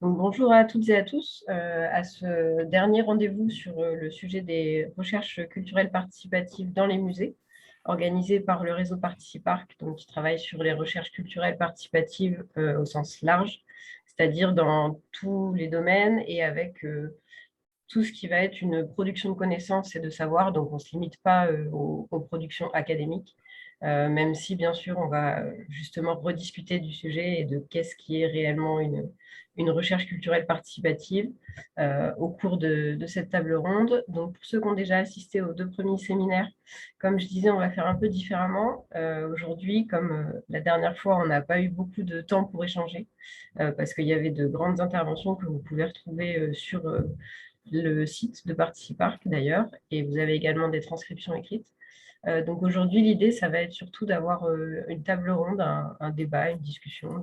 Donc, bonjour à toutes et à tous à ce dernier rendez-vous sur le sujet des recherches culturelles participatives dans les musées, organisé par le réseau Participarc, donc qui travaille sur les recherches culturelles participatives au sens large, c'est-à-dire dans tous les domaines et avec tout ce qui va être une production de connaissances et de savoir. Donc on ne se limite pas aux productions académiques, même si bien sûr on va justement rediscuter du sujet et de qu'est-ce qui est réellement une recherche culturelle participative au cours de cette table ronde. Donc pour ceux qui ont déjà assisté aux 2 premiers séminaires, comme je disais, on va faire un peu différemment. Aujourd'hui, comme la dernière fois, on n'a pas eu beaucoup de temps pour échanger, parce qu'il y avait de grandes interventions que vous pouvez retrouver sur le site de Participarc d'ailleurs, et vous avez également des transcriptions écrites. Donc aujourd'hui, l'idée, ça va être surtout d'avoir une table ronde, un débat, une discussion,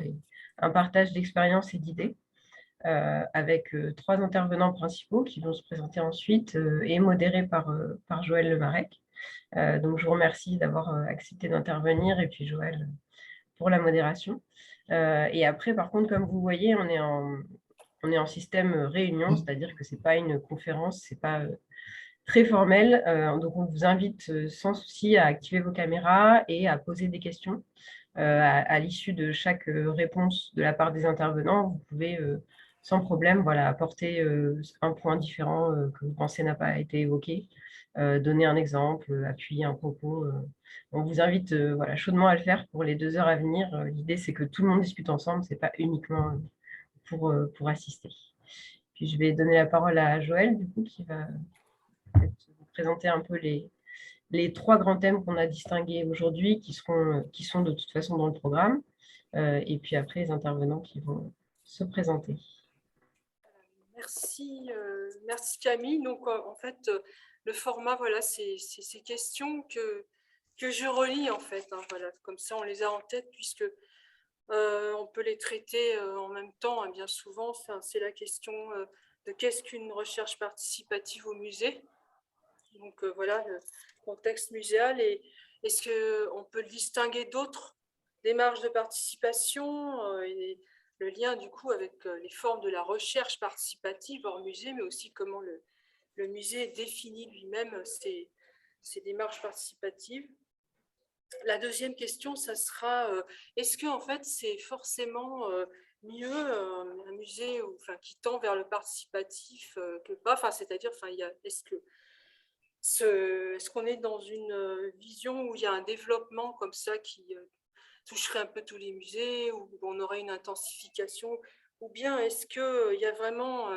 un partage d'expériences et d'idées, avec 3 intervenants principaux qui vont se présenter ensuite et modérés par Joël Lemarec. Donc je vous remercie d'avoir accepté d'intervenir, et puis Joël pour la modération. Et après, par contre, comme vous voyez, on est en système réunion, c'est-à-dire que ce n'est pas une conférence, ce n'est pas très formel. Donc, on vous invite sans souci à activer vos caméras et à poser des questions. À l'issue de chaque réponse de la part des intervenants, vous pouvez sans problème voilà, apporter un point différent que vous pensez n'a pas été évoqué, donner un exemple, appuyer un propos. On vous invite voilà, chaudement à le faire pour les 2 heures à venir. L'idée, c'est que tout le monde discute ensemble, ce n'est pas uniquement pour assister. Puis je vais donner la parole à Joël, du coup, qui va peut-être vous présenter un peu les 3 grands thèmes qu'on a distingués aujourd'hui, qui sont de toute façon dans le programme, et puis après les intervenants qui vont se présenter. Merci Camille. Donc en fait, le format, voilà, c'est ces questions que je relis en fait. Voilà, comme ça, on les a en tête puisque on peut les traiter en même temps. Bien souvent, c'est la question de qu'est-ce qu'une recherche participative au musée. Donc voilà le contexte muséal, et est-ce qu'on peut le distinguer d'autres démarches de participation et le lien du coup avec les formes de la recherche participative hors musée, mais aussi comment le musée définit lui-même ces démarches participatives. La deuxième question, ça sera est-ce que en fait c'est forcément mieux un musée qui tend vers le participatif que pas, c'est-à-dire est-ce qu'on est dans une vision où il y a un développement comme ça qui toucherait un peu tous les musées, où on aurait une intensification, ou bien est-ce qu'il y a vraiment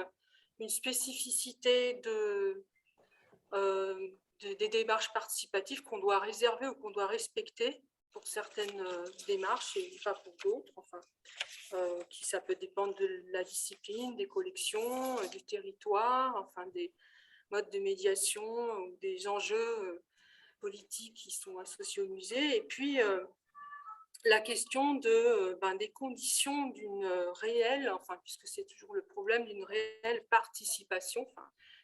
une spécificité des démarches participatives qu'on doit réserver ou qu'on doit respecter pour certaines démarches et pas pour d'autres, ça peut dépendre de la discipline, des collections, du territoire, des modes de médiation ou des enjeux politiques qui sont associés au musée. Et puis, la question des conditions d'une réelle, puisque c'est toujours le problème d'une réelle participation,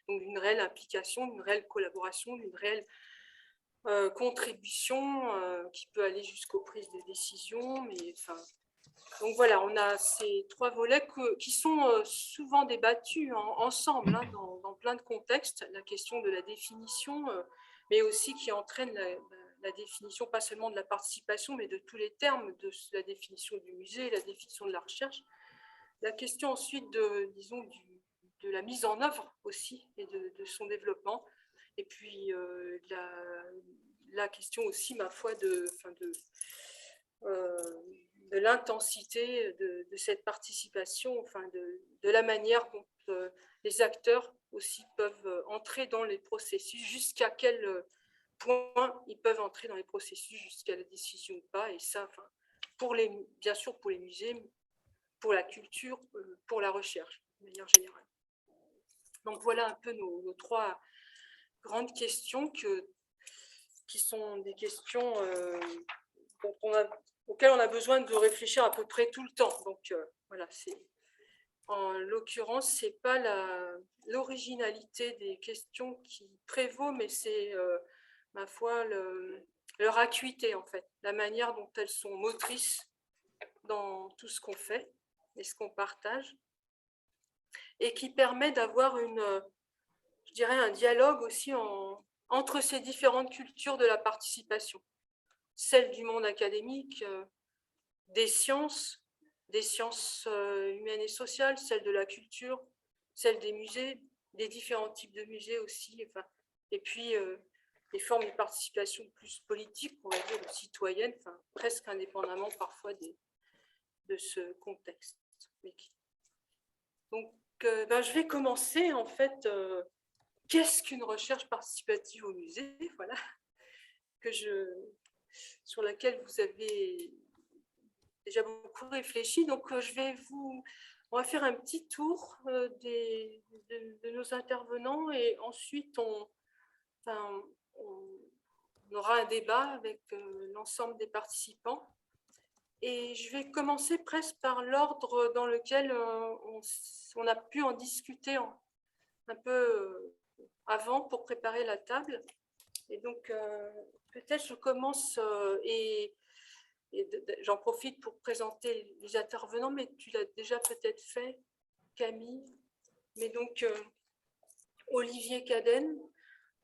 donc d'une réelle implication, d'une réelle collaboration, d'une réelle contribution qui peut aller jusqu'aux prises de décision. Donc voilà, on a ces 3 volets qui sont souvent débattus ensemble dans plein de contextes. La question de la définition, mais aussi qui entraîne la définition, pas seulement de la participation, mais de tous les termes de la définition du musée, la définition de la recherche. La question ensuite de la mise en œuvre aussi et de son développement. Et puis la question aussi, ma foi, de l'intensité de cette participation, de la manière dont les acteurs aussi peuvent entrer dans les processus, jusqu'à quel point ils peuvent entrer dans les processus, jusqu'à la décision ou pas. Et ça, bien sûr pour les musées, pour la culture, pour la recherche, de manière générale. Donc voilà un peu nos 3 grandes questions qui sont des questions auxquelles on a besoin de réfléchir à peu près tout le temps. Donc voilà, en l'occurrence, ce n'est pas l'originalité des questions qui prévaut, mais c'est, ma foi, leur acuité, en fait, la manière dont elles sont motrices dans tout ce qu'on fait et ce qu'on partage. et qui permet d'avoir je dirais, un dialogue aussi entre ces différentes cultures de la participation. Celle du monde académique, des sciences humaines et sociales, celle de la culture, celle des musées, des différents types de musées aussi, enfin, et puis des formes de participation plus politique, on va dire, ou citoyenne, enfin, presque indépendamment parfois de ce contexte. Donc, je vais commencer en fait. Qu'est-ce qu'une recherche participative au musée, voilà, sur laquelle vous avez déjà beaucoup réfléchi. Donc, on va faire un petit tour de nos intervenants et ensuite on aura un débat avec l'ensemble des participants. Et je vais commencer presque par l'ordre dans lequel on a pu en discuter un peu avant pour préparer la table. Et donc, peut-être je commence et j'en profite pour présenter les intervenants, mais tu l'as déjà peut-être fait, Camille. Mais donc, Olivier Cadenne,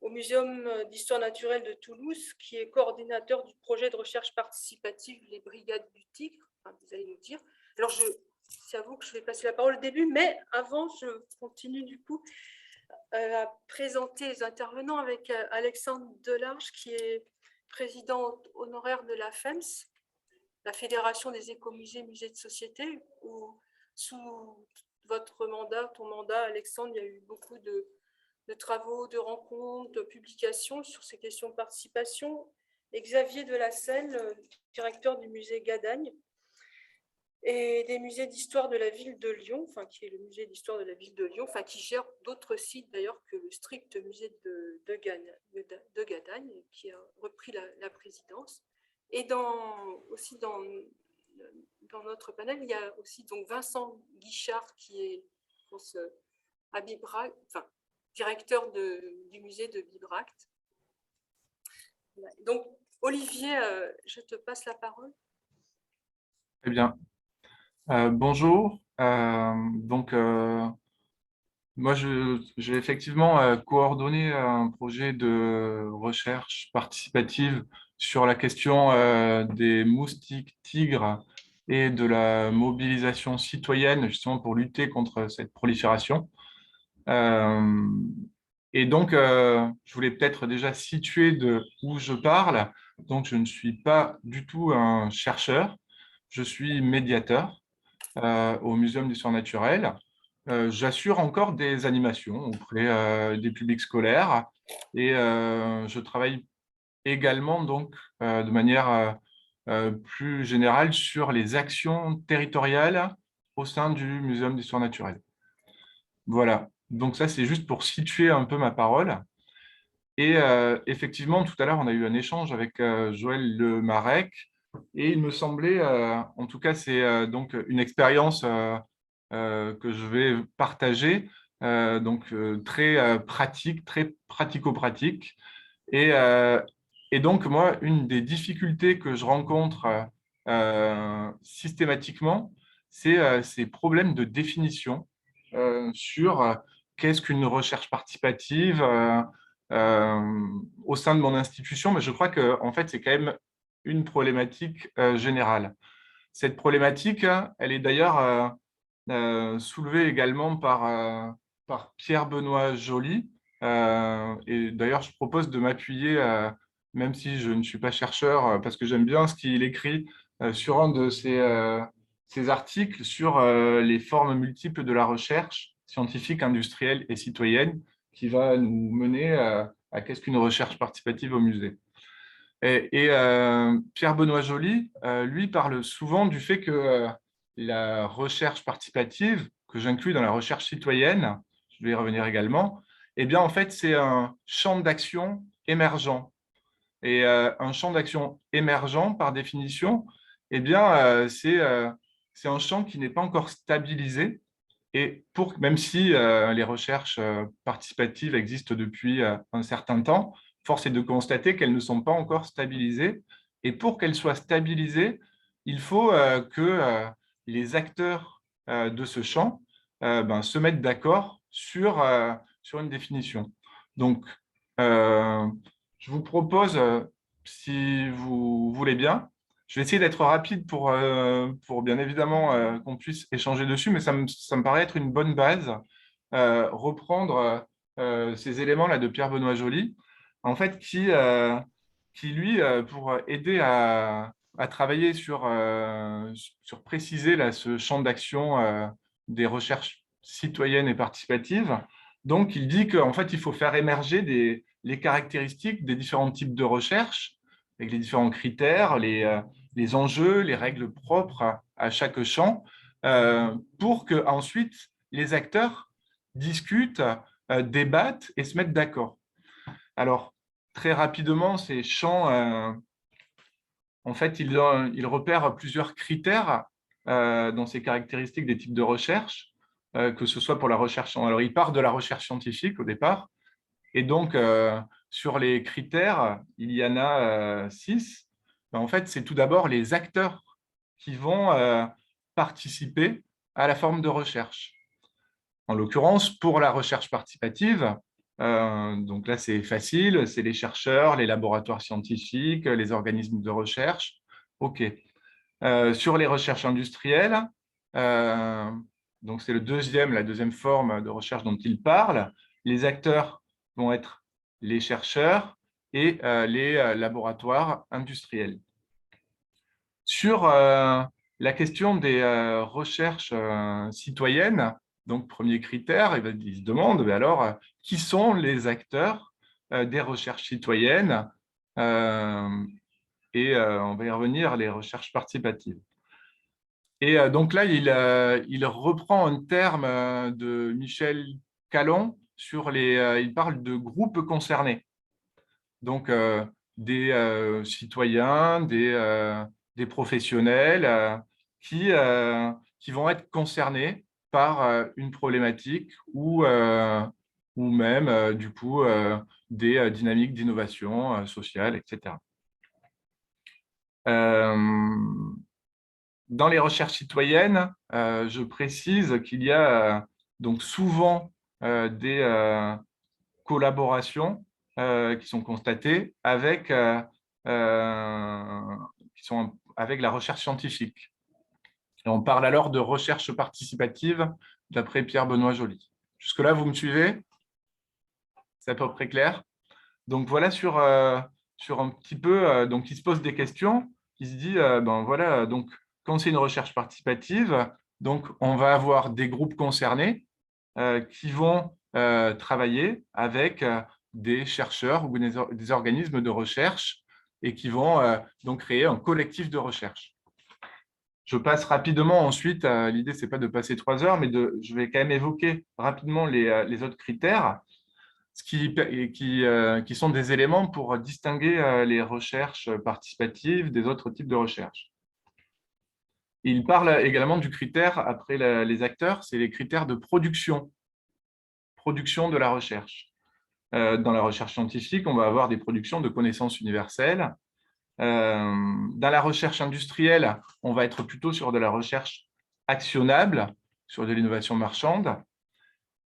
au Muséum d'Histoire naturelle de Toulouse, qui est coordinateur du projet de recherche participative Les Brigades du Tigre, enfin, vous allez nous dire. Alors, c'est à vous que je vais passer la parole au début, mais avant, je continue du coup à présenter les intervenants avec Alexandre Delarge, qui est président honoraire de la FEMS, la Fédération des écomusées, musées de société, où sous votre mandat, ton mandat, Alexandre, il y a eu beaucoup de travaux, de rencontres, de publications sur ces questions de participation. Et Xavier Delacelle, directeur du musée Gadagne, et des musées d'histoire de la ville de Lyon, enfin, qui est le musée d'histoire de la ville de Lyon, enfin, qui gère d'autres sites d'ailleurs que le strict musée de Gadagne, qui a repris la présidence. Et aussi dans notre panel, il y a aussi donc Vincent Guichard, qui est à Bibracte, enfin, directeur du musée de Bibracte. Donc, Olivier, je te passe la parole. Très bien. Bonjour. Moi, j'ai effectivement coordonné un projet de recherche participative sur la question des moustiques tigres et de la mobilisation citoyenne, justement pour lutter contre cette prolifération. Et donc, je voulais peut-être déjà situer de où je parle. Donc, je ne suis pas du tout un chercheur, je suis médiateur au Muséum d'histoire naturelle. J'assure encore des animations auprès des publics scolaires et je travaille également donc de manière plus générale sur les actions territoriales au sein du Muséum d'histoire naturelle. Voilà, donc ça c'est juste pour situer un peu ma parole. Et effectivement, tout à l'heure, on a eu un échange avec Joël Le Marec et il me semblait, en tout cas, c'est donc une expérience que je vais partager, très pratique, très pratico-pratique. Et, et donc, moi, une des difficultés que je rencontre systématiquement, c'est ces problèmes de définition sur qu'est-ce qu'une recherche participative au sein de mon institution, mais je crois que en fait, c'est quand même une problématique générale. Cette problématique, elle est d'ailleurs soulevée également par Pierre-Benoît Joly. Et d'ailleurs, je propose de m'appuyer, même si je ne suis pas chercheur, parce que j'aime bien ce qu'il écrit sur un de ses articles sur les formes multiples de la recherche scientifique, industrielle et citoyenne, qui va nous mener à qu'est-ce qu'une recherche participative au musée. Et Pierre-Benoît Joly, lui, parle souvent du fait que la recherche participative, que j'inclus dans la recherche citoyenne, je vais y revenir également, eh bien, en fait, c'est un champ d'action émergent. Et un champ d'action émergent, par définition, eh bien, c'est un champ qui n'est pas encore stabilisé. Et même si les recherches participatives existent depuis un certain temps, force est de constater qu'elles ne sont pas encore stabilisées. Et pour qu'elles soient stabilisées, il faut que les acteurs de ce champ se mettre d'accord sur une définition. Donc, je vous propose, si vous voulez bien, je vais essayer d'être rapide pour bien évidemment qu'on puisse échanger dessus, mais ça me paraît être une bonne base, reprendre ces éléments-là de Pierre-Benoît Joly, en fait, qui lui, pour aider à travailler sur préciser là, ce champ d'action des recherches citoyennes et participatives. Donc, il dit qu'en fait, il faut faire émerger les caractéristiques des différents types de recherche, avec les différents critères, les enjeux, les règles propres à chaque champ, pour que ensuite les acteurs discutent, débattent et se mettent d'accord. Alors, très rapidement, ces champs, en fait, il repère plusieurs critères dans ces caractéristiques des types de recherche, que ce soit pour la recherche. Alors, il part de la recherche scientifique au départ, et donc, sur les critères, il y en a 6. En fait, c'est tout d'abord les acteurs qui vont participer à la forme de recherche. En l'occurrence, pour la recherche participative, donc là, c'est facile, c'est les chercheurs, les laboratoires scientifiques, les organismes de recherche. OK. Sur les recherches industrielles, donc c'est la deuxième forme de recherche dont il parle. Les acteurs vont être les chercheurs et les laboratoires industriels. Sur la question des recherches citoyennes, donc premier critère, il se demande, mais alors, qui sont les acteurs des recherches citoyennes et on va y revenir, les recherches participatives. Et donc là, il reprend un terme de Michel Callon il parle de groupes concernés. Donc, des citoyens, des professionnels qui vont être concernés par une problématique ou même, du coup, des dynamiques d'innovation sociale, etc. Dans les recherches citoyennes, je précise qu'il y a donc souvent des collaborations qui sont constatées avec la recherche scientifique. Et on parle alors de recherche participative d'après Pierre-Benoît Joly. Jusque-là, vous me suivez? C'est à peu près clair? Donc voilà sur un petit peu, donc il se pose des questions, il se dit, voilà, donc quand c'est une recherche participative, donc on va avoir des groupes concernés qui vont travailler avec des chercheurs ou des organismes de recherche et qui vont donc créer un collectif de recherche. Je passe rapidement ensuite, l'idée c'est pas de passer 3 heures, mais je vais quand même évoquer rapidement les autres critères qui sont des éléments pour distinguer les recherches participatives des autres types de recherches. Il parle également du critère, après les acteurs, c'est les critères de production de la recherche. Dans la recherche scientifique, on va avoir des productions de connaissances universelles. Dans la recherche industrielle, on va être plutôt sur de la recherche actionnable, sur de l'innovation marchande.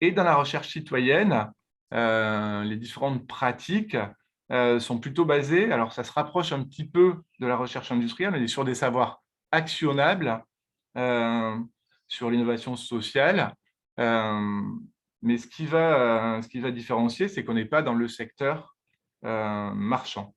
Et dans la recherche citoyenne, les différentes pratiques sont plutôt basées, alors ça se rapproche un petit peu de la recherche industrielle, on est sur des savoirs actionnables, sur l'innovation sociale, mais ce qui va différencier, c'est qu'on n'est pas dans le secteur marchand.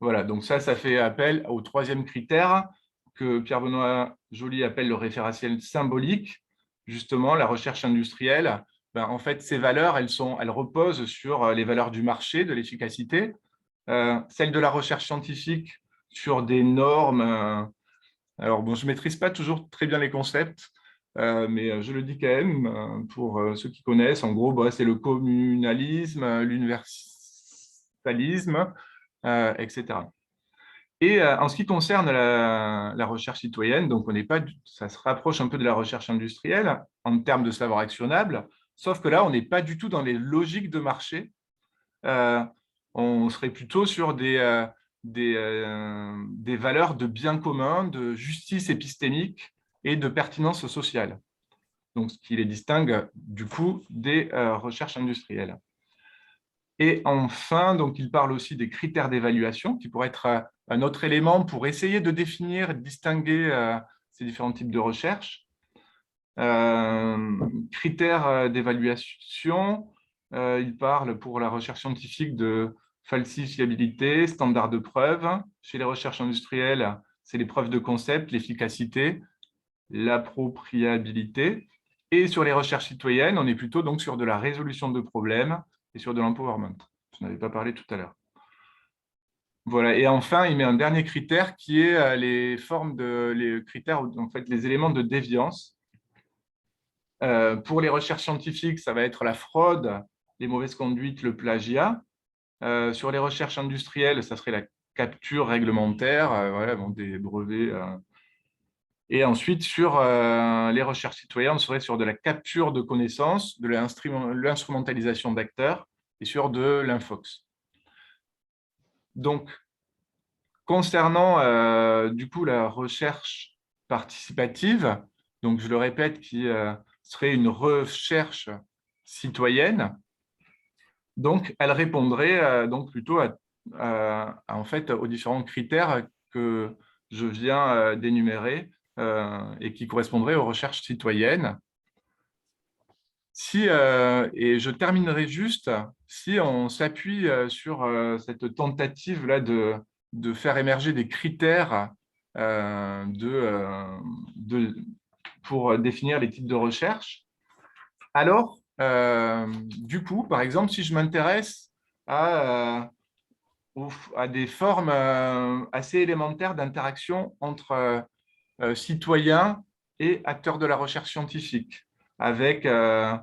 Voilà, donc ça fait appel au troisième critère que Pierre-Benoît Joly appelle le référentiel symbolique. Justement, la recherche industrielle, en fait, ces valeurs, elles reposent sur les valeurs du marché, de l'efficacité. Celles de la recherche scientifique sur des normes. Alors, bon, je ne maîtrise pas toujours très bien les concepts, mais je le dis quand même pour ceux qui connaissent. En gros, c'est le communalisme, l'universalisme, etc. Et en ce qui concerne la recherche citoyenne, donc ça se rapproche un peu de la recherche industrielle en termes de savoir actionnable, sauf que là, on n'est pas du tout dans les logiques de marché. On serait plutôt sur des valeurs de bien commun, de justice épistémique et de pertinence sociale. donc ce qui les distingue du coup des recherches industrielles. Et enfin, donc, il parle aussi des critères d'évaluation, qui pourraient être un autre élément pour essayer de définir et de distinguer ces différents types de recherches. Critères d'évaluation, il parle pour la recherche scientifique de falsifiabilité, standard de preuve. Chez les recherches industrielles, c'est les preuves de concept, l'efficacité, l'appropriabilité. Et sur les recherches citoyennes, on est plutôt donc sur de la résolution de problèmes et sur de l'empowerment. Je n'avais pas parlé tout à l'heure. Voilà. Et enfin, il met un dernier critère qui est les critères, en fait, les éléments de déviance. Pour les recherches scientifiques, ça va être la fraude, les mauvaises conduites, le plagiat. Sur les recherches industrielles, ça serait la capture réglementaire, voilà, bon, des brevets. Et ensuite, sur les recherches citoyennes, on serait sur de la capture de connaissances, de l'instrumentalisation d'acteurs et sur de l'infox. Donc, concernant du coup la recherche participative, donc je le répète, qui serait une recherche citoyenne, donc elle répondrait donc plutôt en fait, aux différents critères que je viens d'énumérer et qui correspondraient aux recherches citoyennes. Et je terminerai juste, si on s'appuie sur cette tentative-là de faire émerger des critères pour définir les types de recherche, alors, du coup, par exemple, si je m'intéresse à des formes assez élémentaires d'interaction entre citoyens et acteurs de la recherche scientifique, avec ce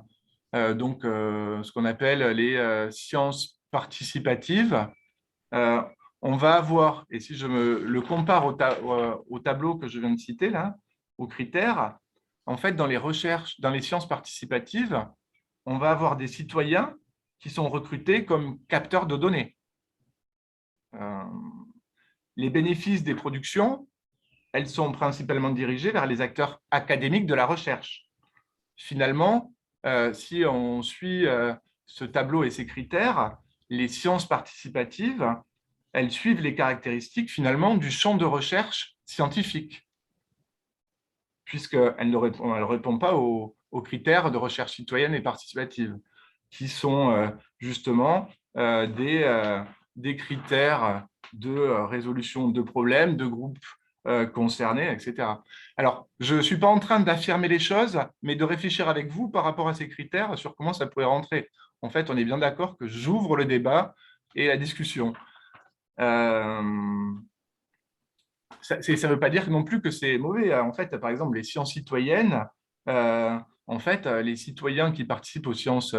qu'on appelle les sciences participatives. On va avoir, et si je le compare au tableau que je viens de citer, là, aux critères, en fait, dans les sciences participatives, on va avoir des citoyens qui sont recrutés comme capteurs de données. Les bénéfices des productions, elles sont principalement dirigées vers les acteurs académiques de la recherche. Finalement, si on suit ce tableau et ces critères, les sciences participatives, elles suivent les caractéristiques finalement du champ de recherche scientifique, puisqu'elles ne répondent pas aux critères de recherche citoyenne et participative, qui sont justement des critères de résolution de problèmes, de groupes concernés, etc. Alors, je ne suis pas en train d'affirmer les choses, mais de réfléchir avec vous par rapport à ces critères sur comment ça pourrait rentrer. En fait, on est bien d'accord que j'ouvre le débat et la discussion. Ça ne veut pas dire non plus que c'est mauvais. En fait, par exemple, les sciences citoyennes, en fait, les citoyens qui participent aux sciences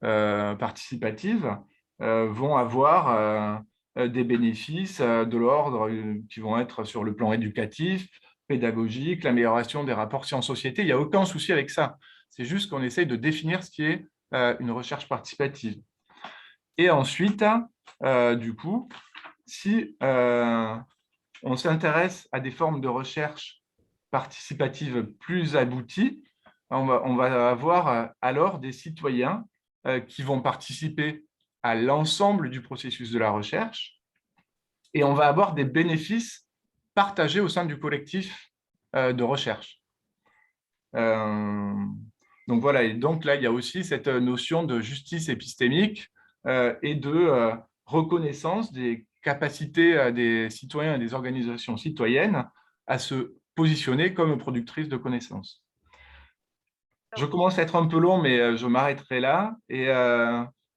participatives vont avoir des bénéfices de l'ordre qui vont être sur le plan éducatif, pédagogique, l'amélioration des rapports sciences-société. Il n'y a aucun souci avec ça. C'est juste qu'on essaye de définir ce qui est une recherche participative. Et ensuite, du coup, si on s'intéresse à des formes de recherche participative plus abouties, on va avoir alors des citoyens qui vont participer à l'ensemble du processus de la recherche et on va avoir des bénéfices partagés au sein du collectif de recherche. Donc voilà, et donc là, il y a aussi cette notion de justice épistémique et de reconnaissance des capacités des citoyens et des organisations citoyennes à se positionner comme productrices de connaissances. Je commence à être un peu long, mais je m'arrêterai là.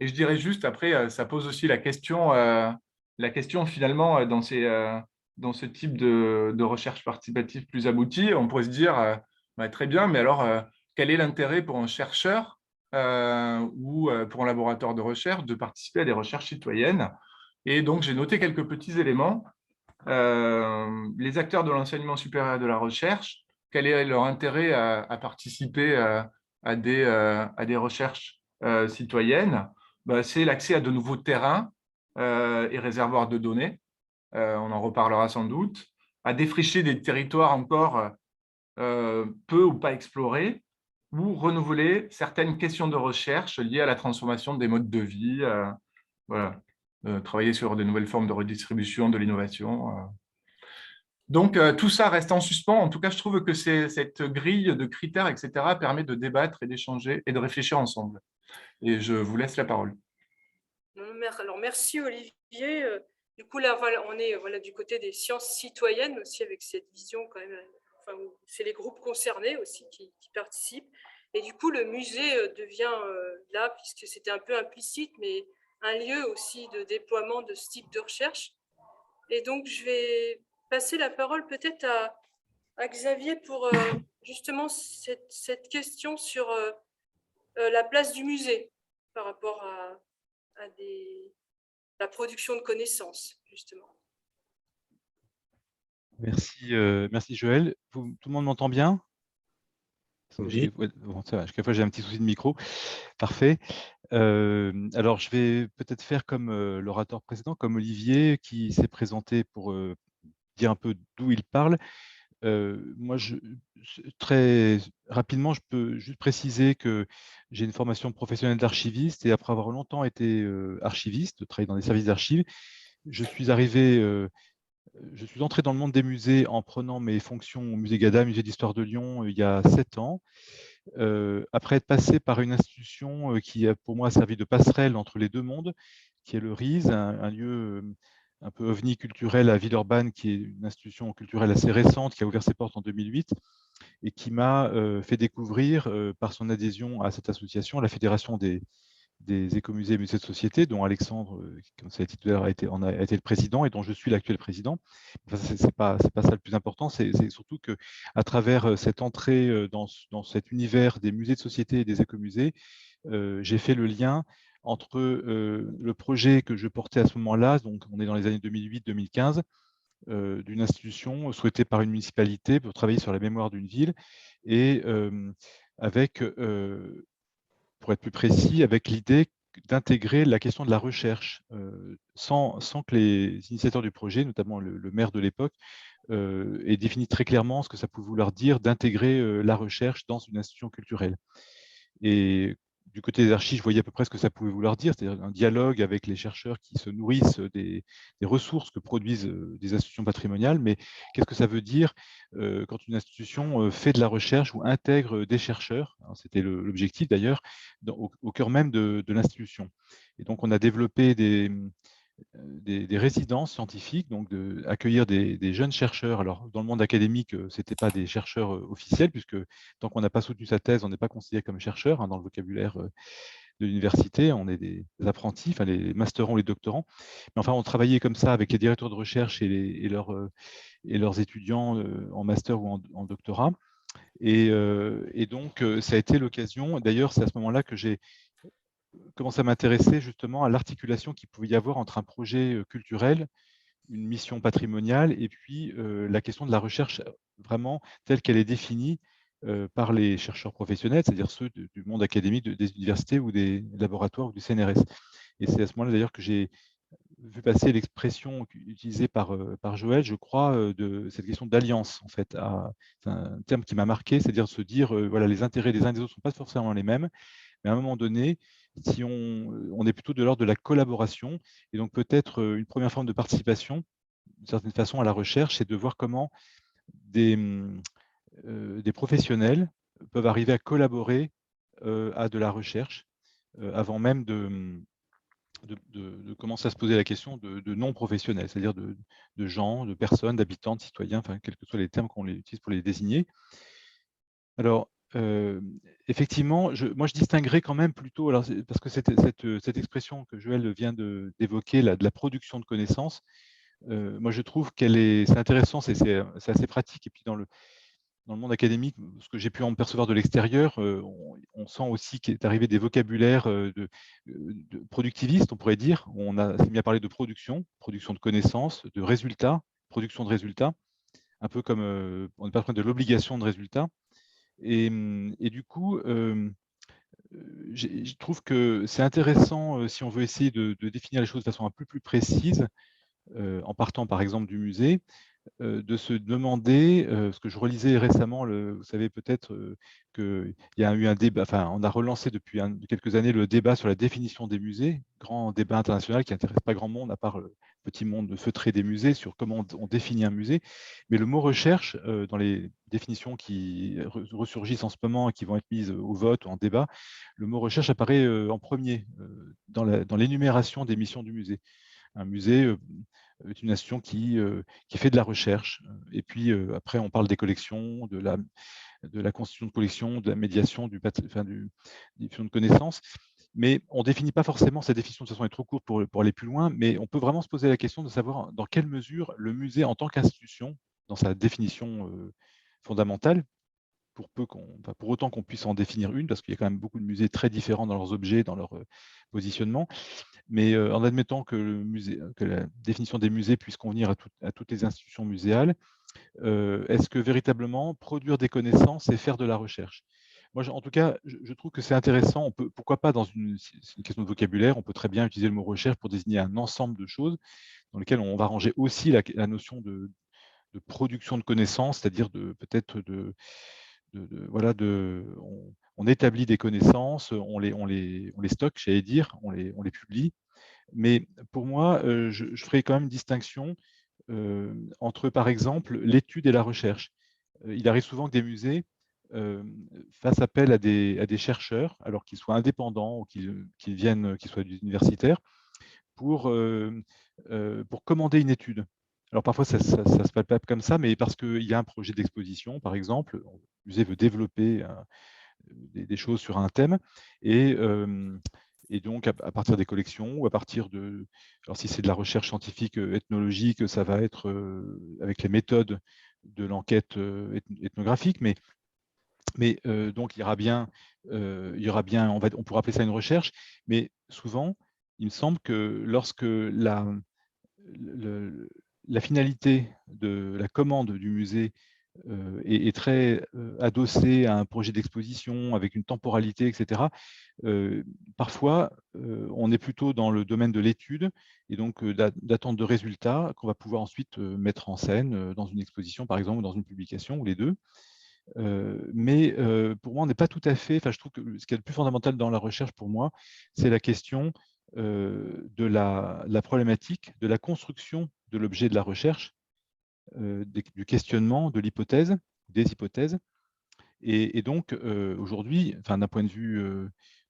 Et je dirais juste, après, ça pose aussi la question finalement, dans ce type de recherche participative plus aboutie, on pourrait se dire, bah, très bien, mais alors, quel est l'intérêt pour un chercheur ou pour un laboratoire de recherche de participer à des recherches citoyennes? Et donc, j'ai noté quelques petits éléments. Les acteurs de l'enseignement supérieur et de la recherche, quel est leur intérêt à participer à des recherches citoyennes? Ben, c'est l'accès à de nouveaux terrains et réservoirs de données, on en reparlera sans doute, à défricher des territoires encore peu ou pas explorés, ou renouveler certaines questions de recherche liées à la transformation des modes de vie, voilà. Travailler sur de nouvelles formes de redistribution, de l'innovation. Donc, tout ça reste en suspens. En tout cas, je trouve que cette grille de critères, etc., permet de débattre et d'échanger et de réfléchir ensemble. Et je vous laisse la parole. Alors, merci Olivier. Du coup, là, voilà, on est du côté des sciences citoyennes aussi, avec cette vision quand même. Enfin, c'est les groupes concernés aussi qui participent. Et du coup, le musée devient là, puisque c'était un peu implicite, mais un lieu aussi de déploiement de ce type de recherche. Et donc, je vais passer la parole peut-être à Xavier pour justement cette question sur la place du musée par rapport à la production de connaissances, justement. Merci, merci Joël. Tout le monde m'entend bien? Oui. Bon, ça va, quelquefois j'ai un petit souci de micro. Parfait. Alors, je vais peut-être faire comme l'orateur précédent, comme Olivier, qui s'est présenté pour dire un peu d'où il parle. Moi, très rapidement, je peux juste préciser que j'ai une formation professionnelle d'archiviste et après avoir longtemps été archiviste, travaillé dans des services d'archives, je suis entré dans le monde des musées en prenant mes fonctions au musée Gada, musée d'histoire de Lyon, il y a 7 ans. Après être passé par une institution qui a pour moi servi de passerelle entre les deux mondes, qui est le RISE, un lieu un peu ovni culturel à Villeurbanne, qui est une institution culturelle assez récente, qui a ouvert ses portes en 2008 et qui m'a fait découvrir, par son adhésion à cette association, la Fédération des écomusées et musées de société, dont Alexandre, comme ça a été tout à l'heure, a été le président et dont je suis l'actuel président. Enfin, c'est pas ça le plus important, c'est surtout que à travers cette entrée dans cet univers des musées de société et des écomusées, j'ai fait le lien entre le projet que je portais à ce moment-là, donc on est dans les années 2008-2015, d'une institution souhaitée par une municipalité pour travailler sur la mémoire d'une ville et avec pour être plus précis, avec l'idée d'intégrer la question de la recherche, sans que les initiateurs du projet, notamment le maire de l'époque, aient défini très clairement ce que ça pouvait vouloir dire d'intégrer la recherche dans une institution culturelle. Et du côté des archives, je voyais à peu près ce que ça pouvait vouloir dire, c'est-à-dire un dialogue avec les chercheurs qui se nourrissent des ressources que produisent des institutions patrimoniales, mais qu'est-ce que ça veut dire quand une institution fait de la recherche ou intègre des chercheurs, c'était l'objectif d'ailleurs, au cœur même de l'institution. Et donc on a développé des résidences scientifiques, donc accueillir des jeunes chercheurs. Alors, dans le monde académique, ce n'étaient pas des chercheurs officiels, puisque tant qu'on n'a pas soutenu sa thèse, on n'est pas considéré comme chercheur dans le vocabulaire de l'université. On est des apprentis, enfin les masterants, les doctorants. Mais enfin, on travaillait comme ça avec les directeurs de recherche et leurs étudiants en master ou en doctorat. Et donc, ça a été l'occasion. D'ailleurs, c'est à ce moment-là que j'ai commencé à m'intéresser justement à l'articulation qu'il pouvait y avoir entre un projet culturel, une mission patrimoniale, et puis la question de la recherche vraiment telle qu'elle est définie par les chercheurs professionnels, c'est-à-dire ceux du monde académique, des universités ou des laboratoires ou du CNRS. Et c'est à ce moment-là d'ailleurs que j'ai vu passer l'expression utilisée par Joël, je crois, de cette question d'alliance, en fait. C'est un terme qui m'a marqué, c'est-à-dire se dire, voilà, les intérêts des uns et des autres ne sont pas forcément les mêmes, mais à un moment donné, si on est plutôt de l'ordre de la collaboration, et donc peut-être une première forme de participation, d'une certaine façon, à la recherche, c'est de voir comment des professionnels peuvent arriver à collaborer à de la recherche, avant même de commencer à se poser la question de non-professionnels, c'est-à-dire de gens, de personnes, d'habitants, de citoyens, enfin, quels que soient les termes qu'on utilise pour les désigner. Alors, effectivement, moi je distinguerais quand même plutôt, alors, parce que cette expression que Joël vient d'évoquer, de la production de connaissances, moi je trouve c'est intéressant, c'est assez pratique, et puis dans le monde académique, ce que j'ai pu en percevoir de l'extérieur, on sent aussi qu'il est arrivé des vocabulaires de productivistes, on pourrait dire. On s'est mis à parler de production de connaissances, de résultats, production de résultats, un peu comme on n'est pas train de l'obligation de résultats. Et du coup, je trouve que c'est intéressant, si on veut essayer de définir les choses de façon un peu plus précise, en partant par exemple du musée, de se demander, ce que je relisais récemment, vous savez peut-être qu'il y a eu un débat, enfin on a relancé depuis quelques années le débat sur la définition des musées, grand débat international qui n'intéresse pas grand monde à part le petit monde feutré des musées sur comment on définit un musée. Mais le mot recherche, dans les définitions qui ressurgissent en ce moment et qui vont être mises au vote ou en débat, le mot recherche apparaît en premier dans l'énumération des missions du musée. Un musée est une nation qui fait de la recherche. Et puis après, on parle des collections, de la constitution de collections, de la médiation, des diffusion de connaissances. Mais on ne définit pas forcément, cette définition de toute façon est trop courte pour aller plus loin, mais on peut vraiment se poser la question de savoir dans quelle mesure le musée en tant qu'institution, dans sa définition fondamentale, pour autant qu'on puisse en définir une, parce qu'il y a quand même beaucoup de musées très différents dans leurs objets, dans leur positionnement, mais en admettant que la définition des musées puisse convenir à toutes les institutions muséales, est-ce que véritablement produire des connaissances et faire de la recherche? Moi, en tout cas, je trouve que c'est intéressant. Pourquoi pas c'est une question de vocabulaire, on peut très bien utiliser le mot recherche pour désigner un ensemble de choses dans lesquelles on va ranger aussi la notion de production de connaissances, c'est-à-dire peut-être voilà, on établit des connaissances, on les stocke, j'allais dire, on les publie. Mais pour moi, je ferai quand même une distinction entre, par exemple, l'étude et la recherche. Il arrive souvent que des musées fassent appel à des chercheurs, alors qu'ils soient indépendants ou qu'ils soient universitaires, pour commander une étude. Alors parfois, ça se palpe comme ça, mais parce qu'il y a un projet d'exposition, par exemple, le musée veut développer des choses sur un thème, et donc à partir des collections ou à partir alors si c'est de la recherche scientifique ethnologique, ça va être avec les méthodes de l'enquête ethnographique, mais donc il y aura bien, on pourra appeler ça une recherche, mais souvent, il me semble que lorsque la finalité de la commande du musée est très adossée à un projet d'exposition avec une temporalité, etc., parfois, on est plutôt dans le domaine de l'étude et donc d'attente de résultats qu'on va pouvoir ensuite mettre en scène dans une exposition, par exemple, ou dans une publication, ou les deux. Mais pour moi, on n'est pas tout à fait. Enfin, je trouve que ce qui est le plus fondamental dans la recherche, pour moi, c'est la question de la problématique, de la construction de l'objet de la recherche, du questionnement, de l'hypothèse, des hypothèses. Et donc, aujourd'hui, enfin, d'un point de vue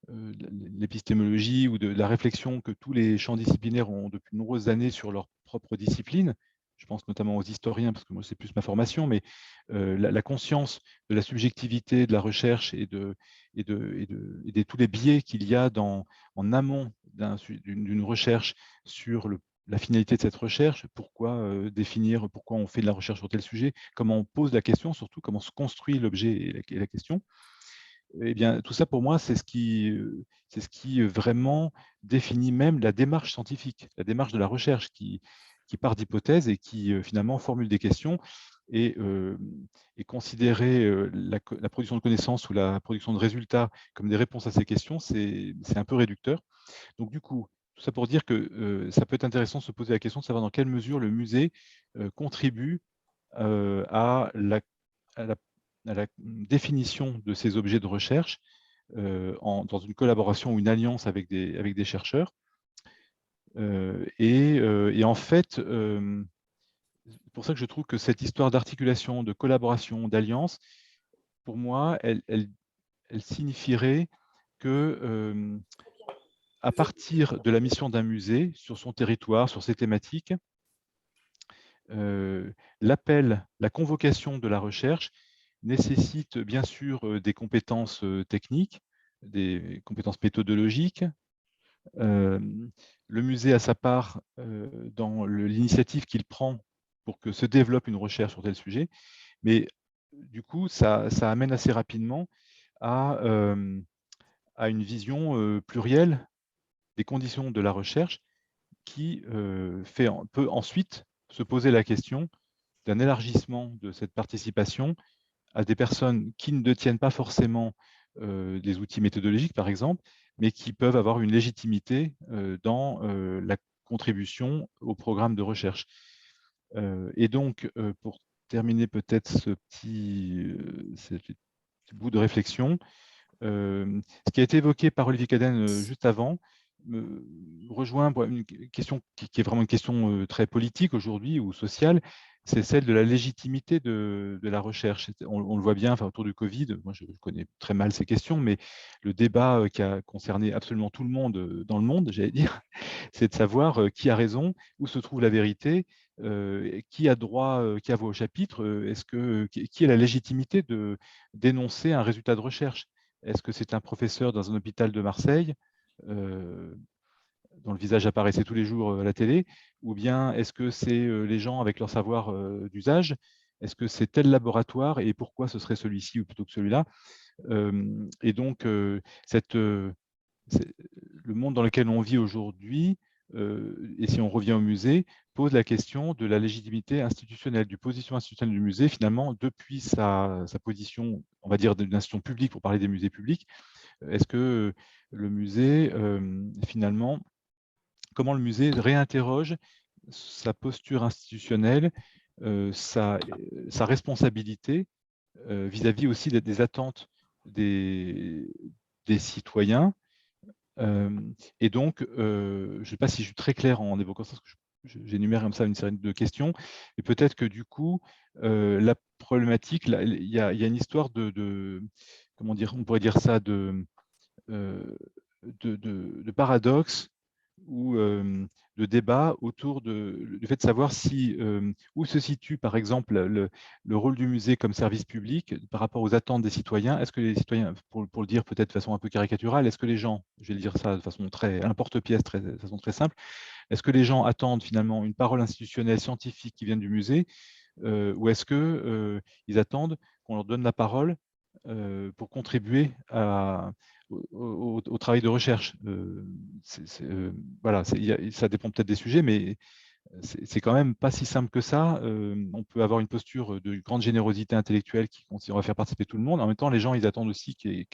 de l'épistémologie ou de la réflexion que tous les champs disciplinaires ont depuis de nombreuses années sur leur propre discipline, je pense notamment aux historiens, parce que moi, c'est plus ma formation, mais la conscience de la subjectivité de la recherche et de tous les biais qu'il y a en amont d'une recherche sur la finalité de cette recherche, pourquoi définir, pourquoi on fait de la recherche sur tel sujet, comment on pose la question, surtout comment se construit l'objet et la question. Eh bien, tout ça, pour moi, c'est ce qui vraiment définit même la démarche scientifique, la démarche de la recherche qui part d'hypothèses et qui finalement formule des questions. Et considérer la production de connaissances ou la production de résultats comme des réponses à ces questions, c'est un peu réducteur. Donc du coup, tout ça pour dire que ça peut être intéressant de se poser la question de savoir dans quelle mesure le musée contribue à la définition de ces objets de recherche dans une collaboration ou une alliance avec des chercheurs. Et en fait, c'est pour ça que je trouve que cette histoire d'articulation, de collaboration, d'alliance, pour moi, elle signifierait que à partir de la mission d'un musée, sur son territoire, sur ses thématiques, l'appel, la convocation de la recherche nécessite bien sûr des compétences techniques, des compétences méthodologiques. Le musée a sa part dans l'initiative qu'il prend pour que se développe une recherche sur tel sujet, mais du coup, ça amène assez rapidement à une vision plurielle des conditions de la recherche qui peut ensuite se poser la question d'un élargissement de cette participation à des personnes qui ne détiennent pas forcément des outils méthodologiques, par exemple, mais qui peuvent avoir une légitimité dans la contribution au programme de recherche. Et donc, pour terminer peut-être ce petit bout de réflexion, ce qui a été évoqué par Olivier Cadenne juste avant me rejoint une question qui est vraiment une question très politique aujourd'hui ou sociale, c'est celle de la légitimité de la recherche. On le voit bien autour du Covid, moi je connais très mal ces questions, mais le débat qui a concerné absolument tout le monde dans le monde, j'allais dire, c'est de savoir qui a raison, où se trouve la vérité, qui a droit, qui a voix au chapitre, qui a la légitimité de dénoncer un résultat de recherche. Est-ce que c'est un professeur dans un hôpital de Marseille dont le visage apparaissait tous les jours à la télé, ou bien est-ce que c'est les gens avec leur savoir d'usage? Est-ce que c'est tel laboratoire et pourquoi ce serait celui-ci ou plutôt que celui-là? Et donc, le monde dans lequel on vit aujourd'hui, et si on revient au musée, pose la question de la légitimité institutionnelle, du position institutionnelle du musée, finalement, depuis sa position, on va dire, d'une institution publique, pour parler des musées publics. Est-ce que le musée, finalement, comment le musée réinterroge sa posture institutionnelle, sa responsabilité vis-à-vis aussi des attentes des citoyens. Et donc, je ne sais pas si je suis très clair en évoquant ça, parce que j'énumère comme ça une série de questions, et peut-être que du coup, la problématique, il y a une histoire comment dire, on pourrait dire ça, de paradoxe ou de débat autour du fait de savoir où se situe, par exemple, le rôle du musée comme service public par rapport aux attentes des citoyens. Est-ce que les citoyens, pour le dire peut-être de façon un peu caricaturale, est-ce que les gens, je vais le dire ça de façon un porte-pièce, de façon très simple, est-ce que les gens attendent finalement une parole institutionnelle scientifique qui vient du musée, ou est-ce qu'ils attendent qu'on leur donne la parole pour contribuer au travail de recherche? Voilà, ça dépend peut-être des sujets, mais c'est quand même pas si simple que ça. On peut avoir une posture de grande générosité intellectuelle qui va faire participer tout le monde. En même temps, les gens, ils attendent aussi qu'il y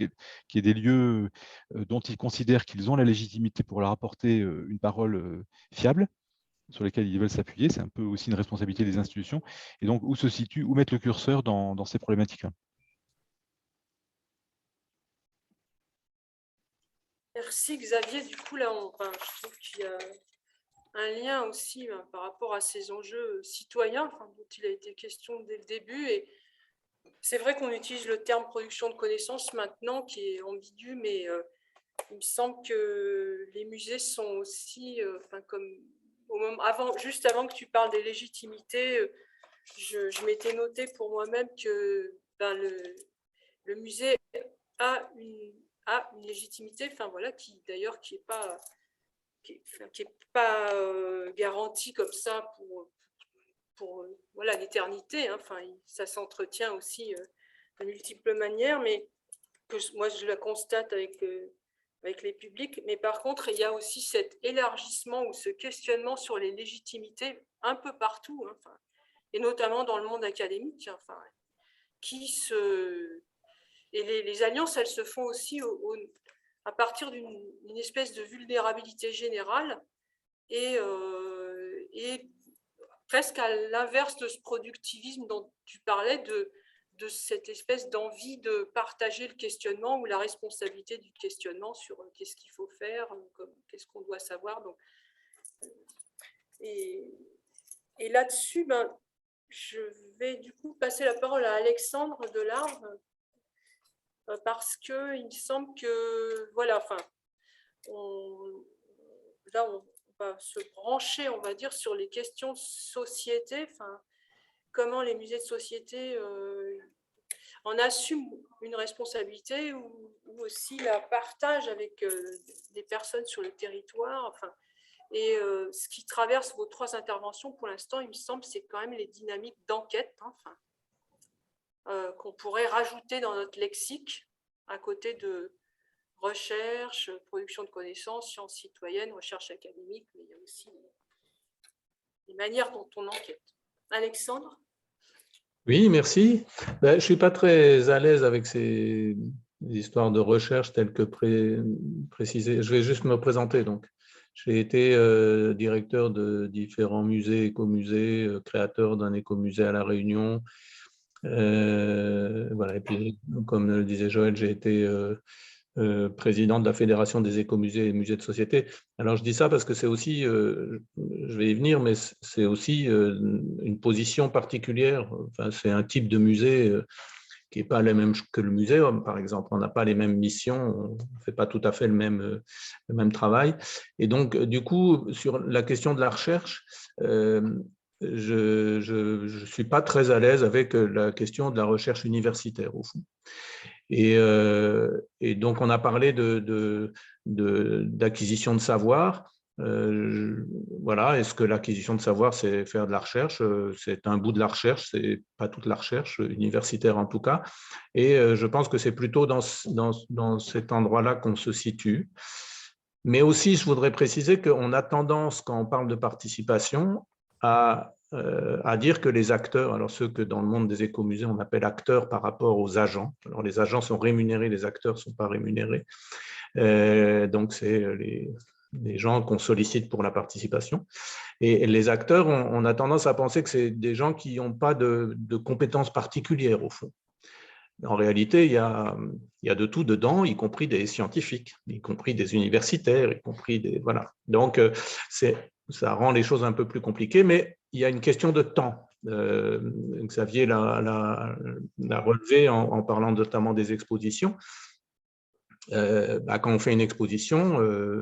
ait des lieux dont ils considèrent qu'ils ont la légitimité pour leur apporter une parole fiable, sur lesquels ils veulent s'appuyer. C'est un peu aussi une responsabilité des institutions. Et donc, où mettre le curseur dans ces problématiques-là? Merci Xavier. Du coup, là, je trouve qu'il y a un lien aussi par rapport à ces enjeux citoyens dont il a été question dès le début. Et c'est vrai qu'on utilise le terme production de connaissances maintenant, qui est ambigu, mais il me semble que les musées sont aussi, comme juste avant que tu parles des légitimités, je m'étais noté pour moi-même que le musée a une légitimité, qui d'ailleurs qui n'est pas garantie comme ça pour l'éternité. Ça s'entretient aussi de multiples manières, mais que moi je la constate avec les publics. Mais par contre, il y a aussi cet élargissement ou ce questionnement sur les légitimités un peu partout, et notamment dans le monde académique, et les alliances, elles se font aussi à partir d'une espèce de vulnérabilité générale et presque à l'inverse de ce productivisme dont tu parlais, de cette espèce d'envie de partager le questionnement ou la responsabilité du questionnement sur qu'est-ce qu'il faut faire, qu'est-ce qu'on doit savoir. Donc, et là-dessus, je vais du coup passer la parole à Alexandre Delarve, parce qu'il me semble que, on va se brancher, on va dire, sur les questions de société, comment les musées de société en assument une responsabilité ou aussi la partagent avec des personnes sur le territoire. Et ce qui traverse vos trois interventions pour l'instant, il me semble, c'est quand même les dynamiques d'enquête, qu'on pourrait rajouter dans notre lexique à côté de recherche, production de connaissances, sciences citoyennes, recherche académique, mais il y a aussi les manières dont on enquête. Alexandre ? Oui, merci. Je ne suis pas très à l'aise avec ces histoires de recherche telles que précisées. Je vais juste me présenter. Donc, J'ai été directeur de différents musées, écomusées, créateur d'un écomusée à La Réunion. Voilà. Et puis, comme le disait Joël, j'ai été président de la Fédération des écomusées et musées de société. Alors, je dis ça parce que c'est aussi, je vais y venir, mais c'est aussi une position particulière. Enfin, c'est un type de musée qui n'est pas le même que le muséum, par exemple. On n'a pas les mêmes missions, on ne fait pas tout à fait le même travail. Et donc, du coup, sur la question de la recherche, je ne suis pas très à l'aise avec la question de la recherche universitaire, au fond. Et donc, on a parlé d'acquisition de savoir. Voilà, est-ce que l'acquisition de savoir, c'est faire de la recherche? C'est un bout de la recherche, c'est pas toute la recherche, universitaire en tout cas. Et je pense que c'est plutôt dans cet endroit-là qu'on se situe. Mais aussi, je voudrais préciser qu'on a tendance, quand on parle de participation, à dire que les acteurs, alors ceux que dans le monde des écomusées, on appelle acteurs par rapport aux agents. Alors, les agents sont rémunérés, les acteurs ne sont pas rémunérés. Donc, c'est les gens qu'on sollicite pour la participation. Et les acteurs, on a tendance à penser que c'est des gens qui n'ont pas de compétences particulières, au fond. En réalité, il y a de tout dedans, y compris des scientifiques, y compris des universitaires, y compris des… Voilà. Donc, ça rend les choses un peu plus compliquées, mais il y a une question de temps. Xavier l'a relevé en parlant notamment des expositions. Quand on fait une exposition,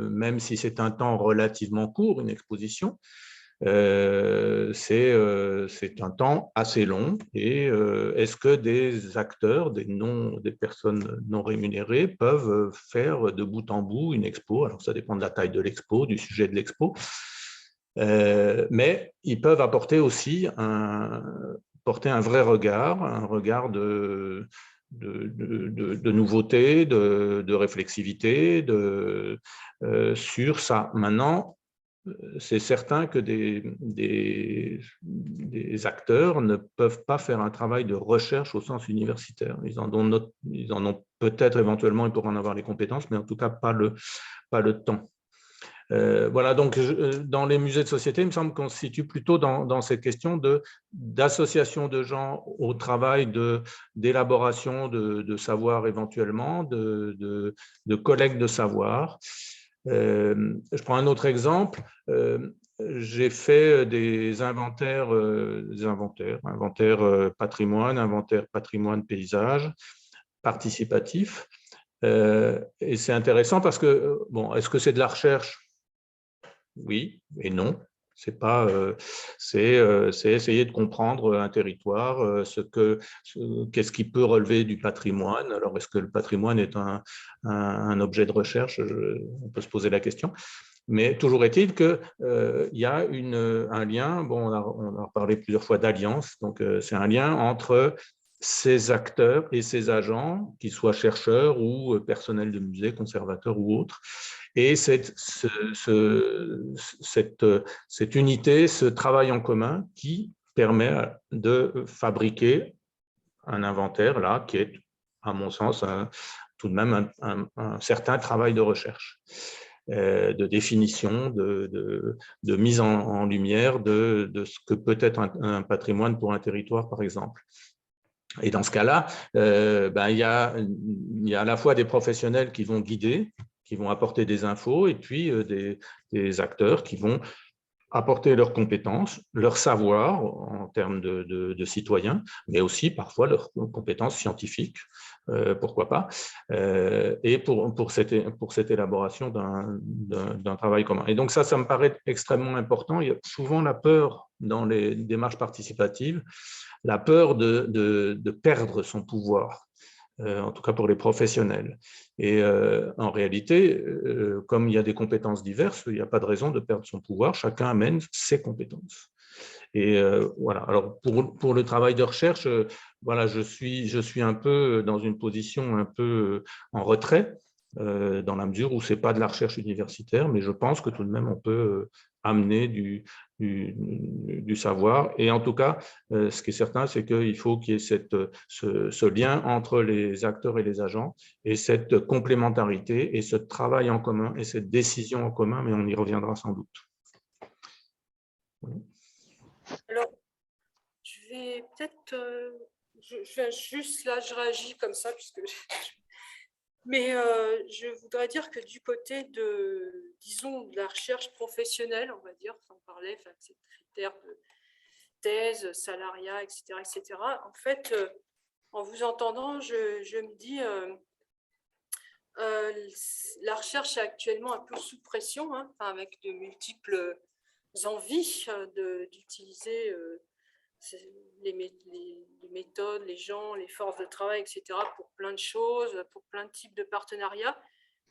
même si c'est un temps relativement court, une exposition, c'est un temps assez long. Et est-ce que des acteurs, des personnes non rémunérées peuvent faire de bout en bout une expo? Alors, ça dépend de la taille de l'expo, du sujet de l'expo. Mais ils peuvent apporter aussi porter un vrai regard, un regard de nouveauté, de réflexivité sur ça. Maintenant, c'est certain que des acteurs ne peuvent pas faire un travail de recherche au sens universitaire. Ils en ont peut-être éventuellement, ils pourraient en avoir les compétences, mais en tout cas pas le temps. Voilà, donc dans les musées de société, il me semble qu'on se situe plutôt dans cette question d'association de gens au travail d'élaboration de savoir éventuellement, de collecte de savoir. Je prends un autre exemple. J'ai fait des inventaires patrimoine, inventaire patrimoine paysage, participatif. Et c'est intéressant parce que, bon, est-ce que c'est de la recherche? Oui et non. C'est essayer de comprendre un territoire, qu'est-ce qui peut relever du patrimoine. Alors, est-ce que le patrimoine est un objet de recherche? On peut se poser la question. Mais toujours est-il qu'il y a un lien, bon, on a parlé plusieurs fois d'alliance, donc c'est un lien entre ces acteurs et ces agents, qu'ils soient chercheurs ou personnels de musée, conservateurs ou autres. Et cette unité, ce travail en commun qui permet de fabriquer un inventaire, là, qui est, à mon sens, tout de même un certain travail de recherche, de définition, de mise en lumière de ce que peut être un patrimoine pour un territoire, par exemple. Et dans ce cas-là, il y a à la fois des professionnels qui vont guider, qui vont apporter des infos, et puis des acteurs qui vont apporter leurs compétences, leur savoir en termes de citoyens, mais aussi parfois leurs compétences scientifiques, pourquoi pas, et pour cette élaboration d'un travail commun. Et donc ça me paraît extrêmement important. Il y a souvent la peur dans les démarches participatives, la peur de perdre son pouvoir, en tout cas pour les professionnels. Et en réalité, comme il y a des compétences diverses, il n'y a pas de raison de perdre son pouvoir, chacun amène ses compétences. Et voilà. Alors pour le travail de recherche, voilà, je suis un peu dans une position un peu en retrait, dans la mesure où ce n'est pas de la recherche universitaire, mais je pense que tout de même on peut amener du savoir. Et en tout cas, ce qui est certain, c'est qu'il faut qu'il y ait ce lien entre les acteurs et les agents, et cette complémentarité, et ce travail en commun, et cette décision en commun, mais on y reviendra sans doute. Alors, je vais peut-être, je vais juste là, je réagis comme ça, puisque mais je voudrais dire que du côté de, disons, de la recherche professionnelle, on va dire, on parlait de ces critères de thèse, salariat, etc., en fait, en vous entendant, je me dis, la recherche est actuellement un peu sous pression, hein, avec de multiples envies d'utiliser les méthodes, les gens, les forces de travail, etc., pour plein de choses, pour plein de types de partenariats.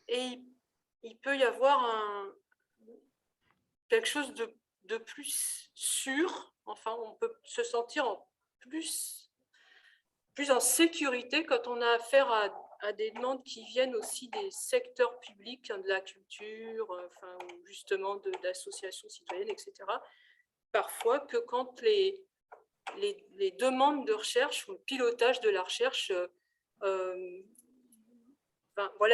Et il peut y avoir quelque chose de plus sûr, enfin, on peut se sentir plus en sécurité quand on a affaire à des demandes qui viennent aussi des secteurs publics, hein, de la culture, enfin, ou justement d'associations citoyennes, etc., parfois que quand les demandes de recherche ou le pilotage de la recherche, voilà,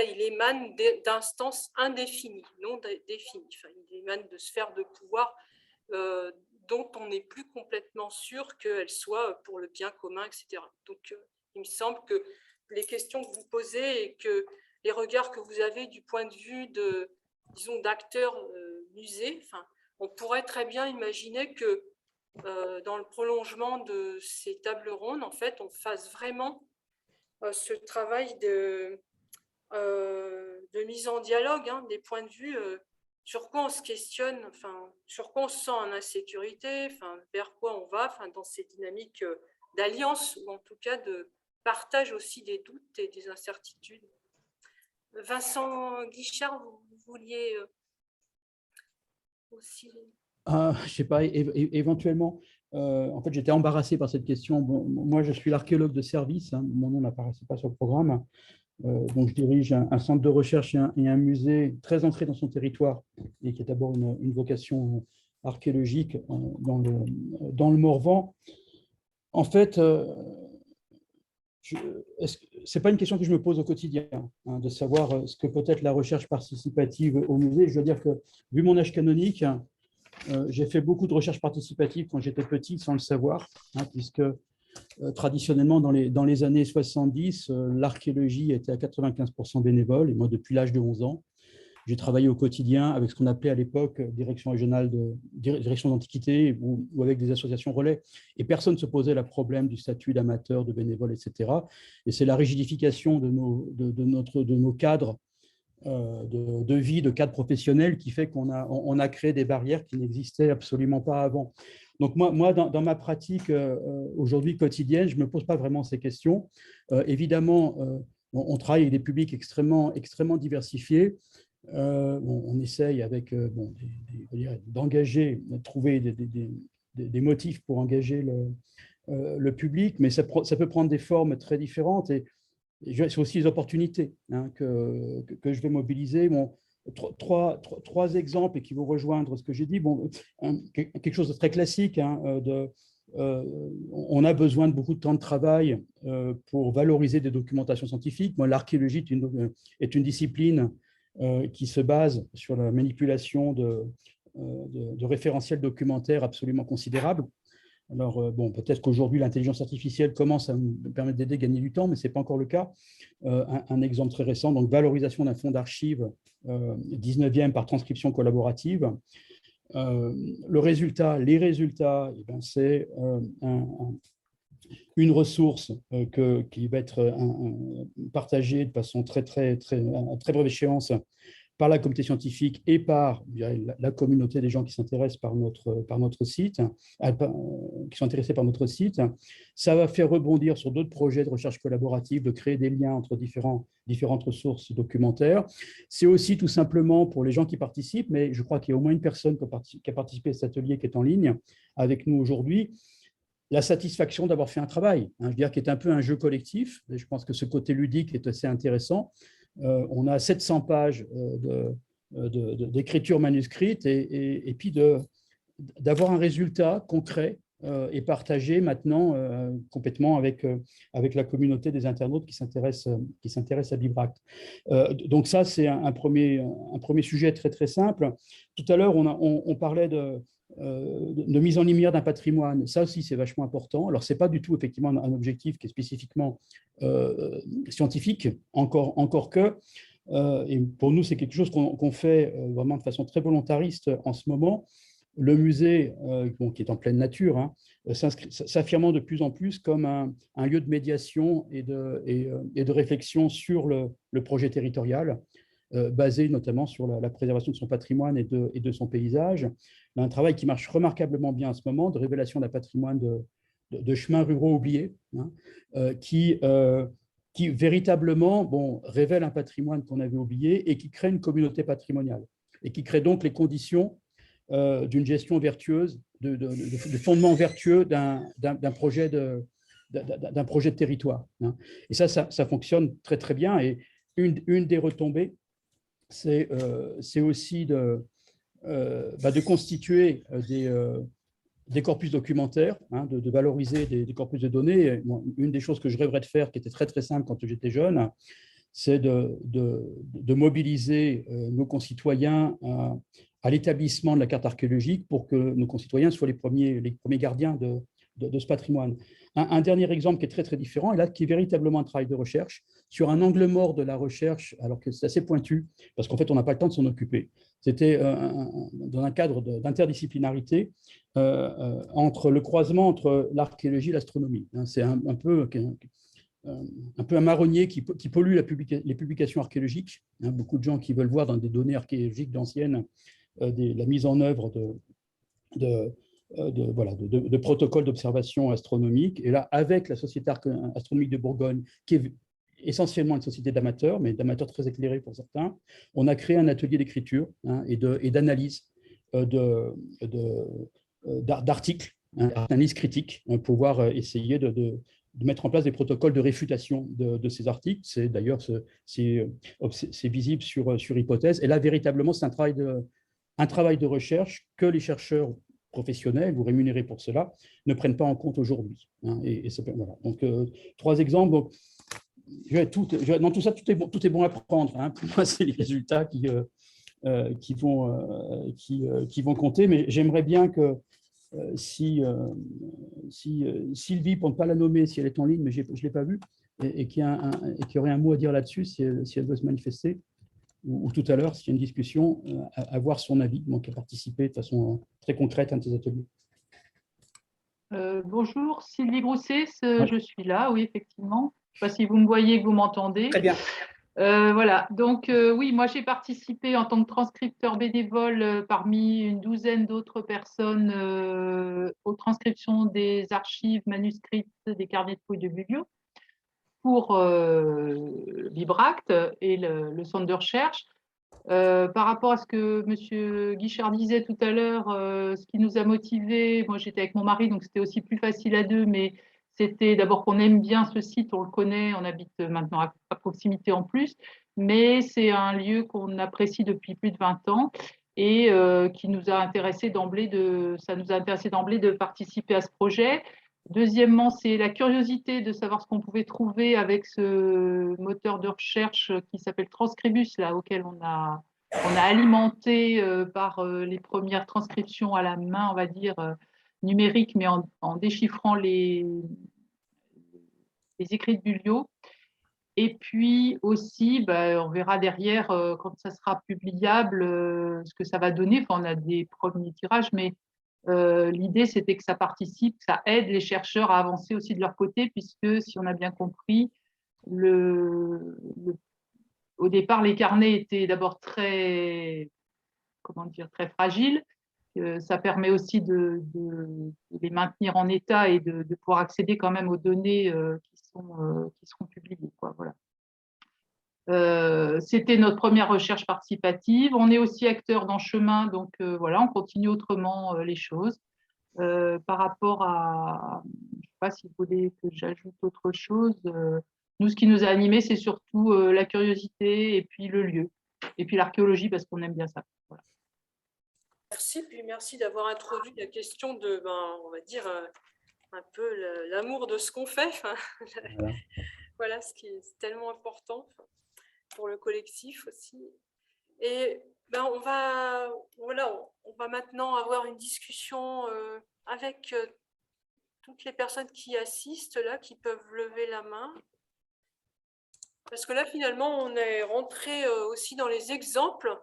il émane d'instances indéfinies, non définies. Enfin, il émane de sphères de pouvoir dont on n'est plus complètement sûr qu'elles soient pour le bien commun, etc. Donc, il me semble que les questions que vous posez et que les regards que vous avez du point de vue disons, d'acteurs musées, enfin, on pourrait très bien imaginer que dans le prolongement de ces tables rondes, en fait, on fasse vraiment ce travail de mise en dialogue, hein, des points de vue sur quoi on se questionne, enfin, sur quoi on se sent en insécurité, enfin, vers quoi on va, enfin, dans ces dynamiques d'alliance, ou en tout cas de partage aussi des doutes et des incertitudes. Vincent Guichard, vous vouliez aussi... Je ne sais pas, éventuellement, en fait, j'étais embarrassé par cette question. Bon, moi, je suis l'archéologue de service, hein, mon nom n'apparaissait pas sur le programme. Donc, je dirige un centre de recherche et un musée très ancré dans son territoire et qui a d'abord une vocation archéologique dans le Morvan. En fait, ce n'est pas une question que je me pose au quotidien, hein, de savoir ce que peut être la recherche participative au musée. Je dois dire que, vu mon âge canonique, j'ai fait beaucoup de recherche participative quand j'étais petit, sans le savoir, hein, puisque traditionnellement, dans les années 70, l'archéologie était à 95% bénévole. Et moi, depuis l'âge de 11 ans, j'ai travaillé au quotidien avec ce qu'on appelait à l'époque direction régionale direction d'antiquité ou avec des associations relais. Et personne ne se posait le problème du statut d'amateur, de bénévole, etc. Et c'est la rigidification de nos cadres de vie, de cadres professionnels qui fait qu'on a créé des barrières qui n'existaient absolument pas avant. Donc moi dans ma pratique aujourd'hui quotidienne, je ne me pose pas vraiment ces questions. Évidemment, on travaille avec des publics extrêmement diversifiés. On essaye avec d'engager, de trouver des motifs pour engager le public, mais ça peut prendre des formes très différentes. Et c'est aussi les opportunités, hein, que je vais mobiliser. Bon, trois exemples et qui vont rejoindre ce que j'ai dit. Bon, quelque chose de très classique, hein, on a besoin de beaucoup de temps de travail pour valoriser des documentations scientifiques. Moi, l'archéologie est une discipline qui se base sur la manipulation de référentiels documentaires absolument considérables. Alors, bon, peut-être qu'aujourd'hui, l'intelligence artificielle commence à nous permettre d'aider à gagner du temps, mais ce n'est pas encore le cas. Un exemple très récent, donc valorisation d'un fonds d'archives 19e par transcription collaborative. Les résultats, eh bien, c'est une ressource qui va être partagée de façon à très brève échéance par la communauté scientifique et par la communauté des gens qui s'intéressent par notre site, qui sont intéressés par notre site. Ça va faire rebondir sur d'autres projets de recherche collaborative, de créer des liens entre différentes ressources documentaires. C'est aussi tout simplement pour les gens qui participent, mais je crois qu'il y a au moins une personne qui a participé à cet atelier qui est en ligne avec nous aujourd'hui, la satisfaction d'avoir fait un travail, hein, je veux dire, qui est un peu un jeu collectif. Et je pense que ce côté ludique est assez intéressant. On a 700 pages d'écriture manuscrite et puis d'avoir un résultat concret et partagé maintenant complètement avec la communauté des internautes qui s'intéressent à Bibract. Donc ça, c'est un premier sujet très, très simple. Tout à l'heure, on parlait de mise en lumière d'un patrimoine. Ça aussi, c'est vachement important. Alors, ce n'est pas du tout effectivement un objectif qui est spécifiquement scientifique, encore que. Et pour nous, c'est quelque chose qu'on fait vraiment de façon très volontariste en ce moment. Le musée, qui est en pleine nature, hein, s'affirmant de plus en plus comme un lieu de médiation et de réflexion sur le projet territorial, basé notamment sur la préservation de son patrimoine et de son paysage. Un travail qui marche remarquablement bien en ce moment, de révélation d'un patrimoine de chemins ruraux oubliés, hein, qui véritablement révèle un patrimoine qu'on avait oublié et qui crée une communauté patrimoniale et qui crée donc les conditions d'une gestion vertueuse, de fondement vertueux d'un projet de territoire. Hein. Et ça fonctionne très, très bien. Et une des retombées, c'est aussi de constituer des corpus documentaires, hein, de valoriser des corpus de données. Une des choses que je rêverais de faire, qui était très, très simple quand j'étais jeune, c'est de mobiliser nos concitoyens à l'établissement de la carte archéologique pour que nos concitoyens soient les premiers gardiens de ce patrimoine. Un dernier exemple qui est très, très différent, et là, qui est véritablement un travail de recherche sur un angle mort de la recherche, alors que c'est assez pointu, parce qu'en fait, on n'a pas le temps de s'en occuper. C'était dans un cadre d'interdisciplinarité entre le croisement entre l'archéologie et l'astronomie. C'est un peu un marronnier qui pollue les publications archéologiques. Hein, beaucoup de gens qui veulent voir dans des données archéologiques d'anciennes la mise en œuvre de protocoles d'observation astronomique. Et là, avec la Société astronomique de Bourgogne, qui est essentiellement une société d'amateurs, mais d'amateurs très éclairés pour certains, on a créé un atelier d'écriture, hein, et d'analyse d'articles, hein, analyse critique, hein, pour pouvoir essayer de mettre en place des protocoles de réfutation de ces articles. C'est d'ailleurs c'est visible sur hypothèse. Et là, véritablement, c'est un travail de recherche que les chercheurs professionnels ou rémunérés pour cela ne prennent pas en compte aujourd'hui. Hein, voilà. Donc, 3 exemples. Donc, dans tout ça, tout est bon à prendre. Hein. Pour moi, c'est les résultats qui vont compter. Mais j'aimerais bien que si Sylvie, pour ne pas la nommer, si elle est en ligne, mais je ne l'ai pas vue, et qu'il y aurait un mot à dire là-dessus, si elle veut se manifester, ou tout à l'heure, s'il y a une discussion, avoir son avis, donc à participer de façon très concrète à un de ces ateliers. Bonjour, Sylvie Grousset, Ouais. je suis là, oui, effectivement. Je ne sais pas si vous me voyez, que vous m'entendez. Très bien. Voilà, donc oui, moi j'ai participé en tant que transcripteur bénévole parmi une douzaine d'autres personnes aux transcriptions des archives manuscrites des carnets de fouilles de Buglio pour Bibract et le centre de recherche. Par rapport à ce que M. Guichard disait tout à l'heure, ce qui nous a motivés, moi j'étais avec mon mari, donc c'était aussi plus facile à deux, mais c'était d'abord qu'on aime bien ce site, on le connaît, on habite maintenant à proximité en plus, mais c'est un lieu qu'on apprécie depuis plus de 20 ans et qui nous a intéressé d'emblée de participer à ce projet. Deuxièmement, c'est la curiosité de savoir ce qu'on pouvait trouver avec ce moteur de recherche qui s'appelle Transcribus, là, auquel on a alimenté par les premières transcriptions à la main, on va dire, numériques, mais en déchiffrant les écrits de Buglio. Et puis aussi, on verra derrière, quand ça sera publiable, ce que ça va donner. Enfin, on a des premiers tirages, mais l'idée, c'était que ça participe, que ça aide les chercheurs à avancer aussi de leur côté, puisque, si on a bien compris, au départ, les carnets étaient d'abord très fragiles. Ça permet aussi de les maintenir en état et de pouvoir accéder quand même aux données qui seront publiées, quoi, voilà. C'était notre première recherche participative. On est aussi acteur dans Chemin, donc voilà, on continue autrement les choses. Par rapport à, je ne sais pas si vous voulez que j'ajoute autre chose, nous, ce qui nous a animés, c'est surtout la curiosité et puis le lieu, et puis l'archéologie, parce qu'on aime bien ça. Voilà. Merci. merci, puis merci d'avoir introduit la question de, on va dire, un peu l'amour de ce qu'on fait. Enfin, Voilà. voilà, ce qui est tellement important pour le collectif aussi. Et on va maintenant avoir une discussion avec toutes les personnes qui assistent là, qui peuvent lever la main. Parce que là, finalement, on est rentré aussi dans les exemples.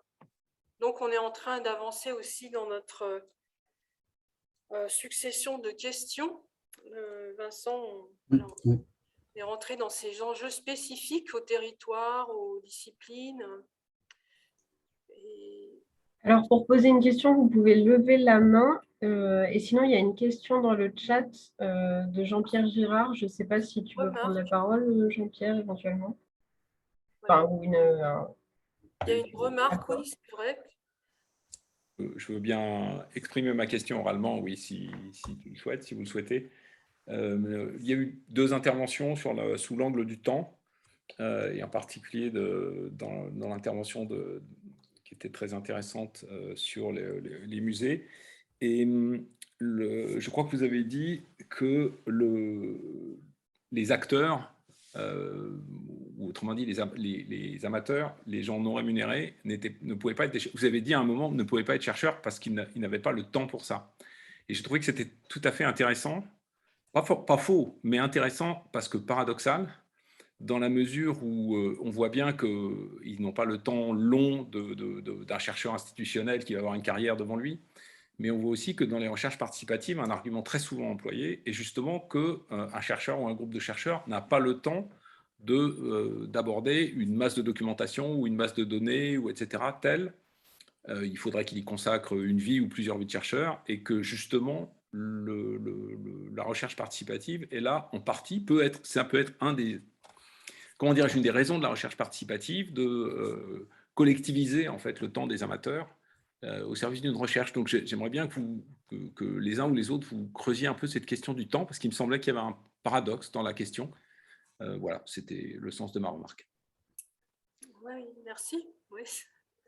Donc, on est en train d'avancer aussi dans notre succession de questions. Vincent, Oui. on est rentré dans ces enjeux spécifiques au territoire, aux disciplines. Alors, pour poser une question, vous pouvez lever la main. Et sinon, il y a une question dans le chat de Jean-Pierre Girard. Je ne sais pas si tu veux prendre la parole, Jean-Pierre, éventuellement. Voilà. Enfin, ou il y a une remarque, oui, c'est vrai. Je veux bien exprimer ma question oralement, oui, si tu le souhaites, si vous le souhaitez. Il y a eu 2 interventions sous l'angle du temps, et en particulier dans l'intervention qui était très intéressante sur les musées. Et je crois que vous avez dit que les acteurs, ou autrement dit les amateurs, les gens non rémunérés, ne pouvaient pas être, vous avez dit à un moment, ne pouvaient pas être chercheurs parce qu'ils n'avaient pas le temps pour ça. Et je trouvais que c'était tout à fait intéressant, pas faux, mais intéressant parce que paradoxal, dans la mesure où on voit bien qu'ils n'ont pas le temps long d'un chercheur institutionnel qui va avoir une carrière devant lui, mais on voit aussi que dans les recherches participatives, un argument très souvent employé est justement qu'un chercheur ou un groupe de chercheurs n'a pas le temps d'aborder une masse de documentation ou une masse de données, ou etc., telle. Il faudrait qu'il y consacre une vie ou plusieurs vies de chercheurs, et que justement, la recherche participative est là, en partie, ça peut être une des raisons de la recherche participative, de collectiviser en fait le temps des amateurs au service d'une recherche. Donc j'aimerais bien que les uns ou les autres vous creusiez un peu cette question du temps, parce qu'il me semblait qu'il y avait un paradoxe dans la question. Voilà, c'était le sens de ma remarque. Oui, merci. Oui.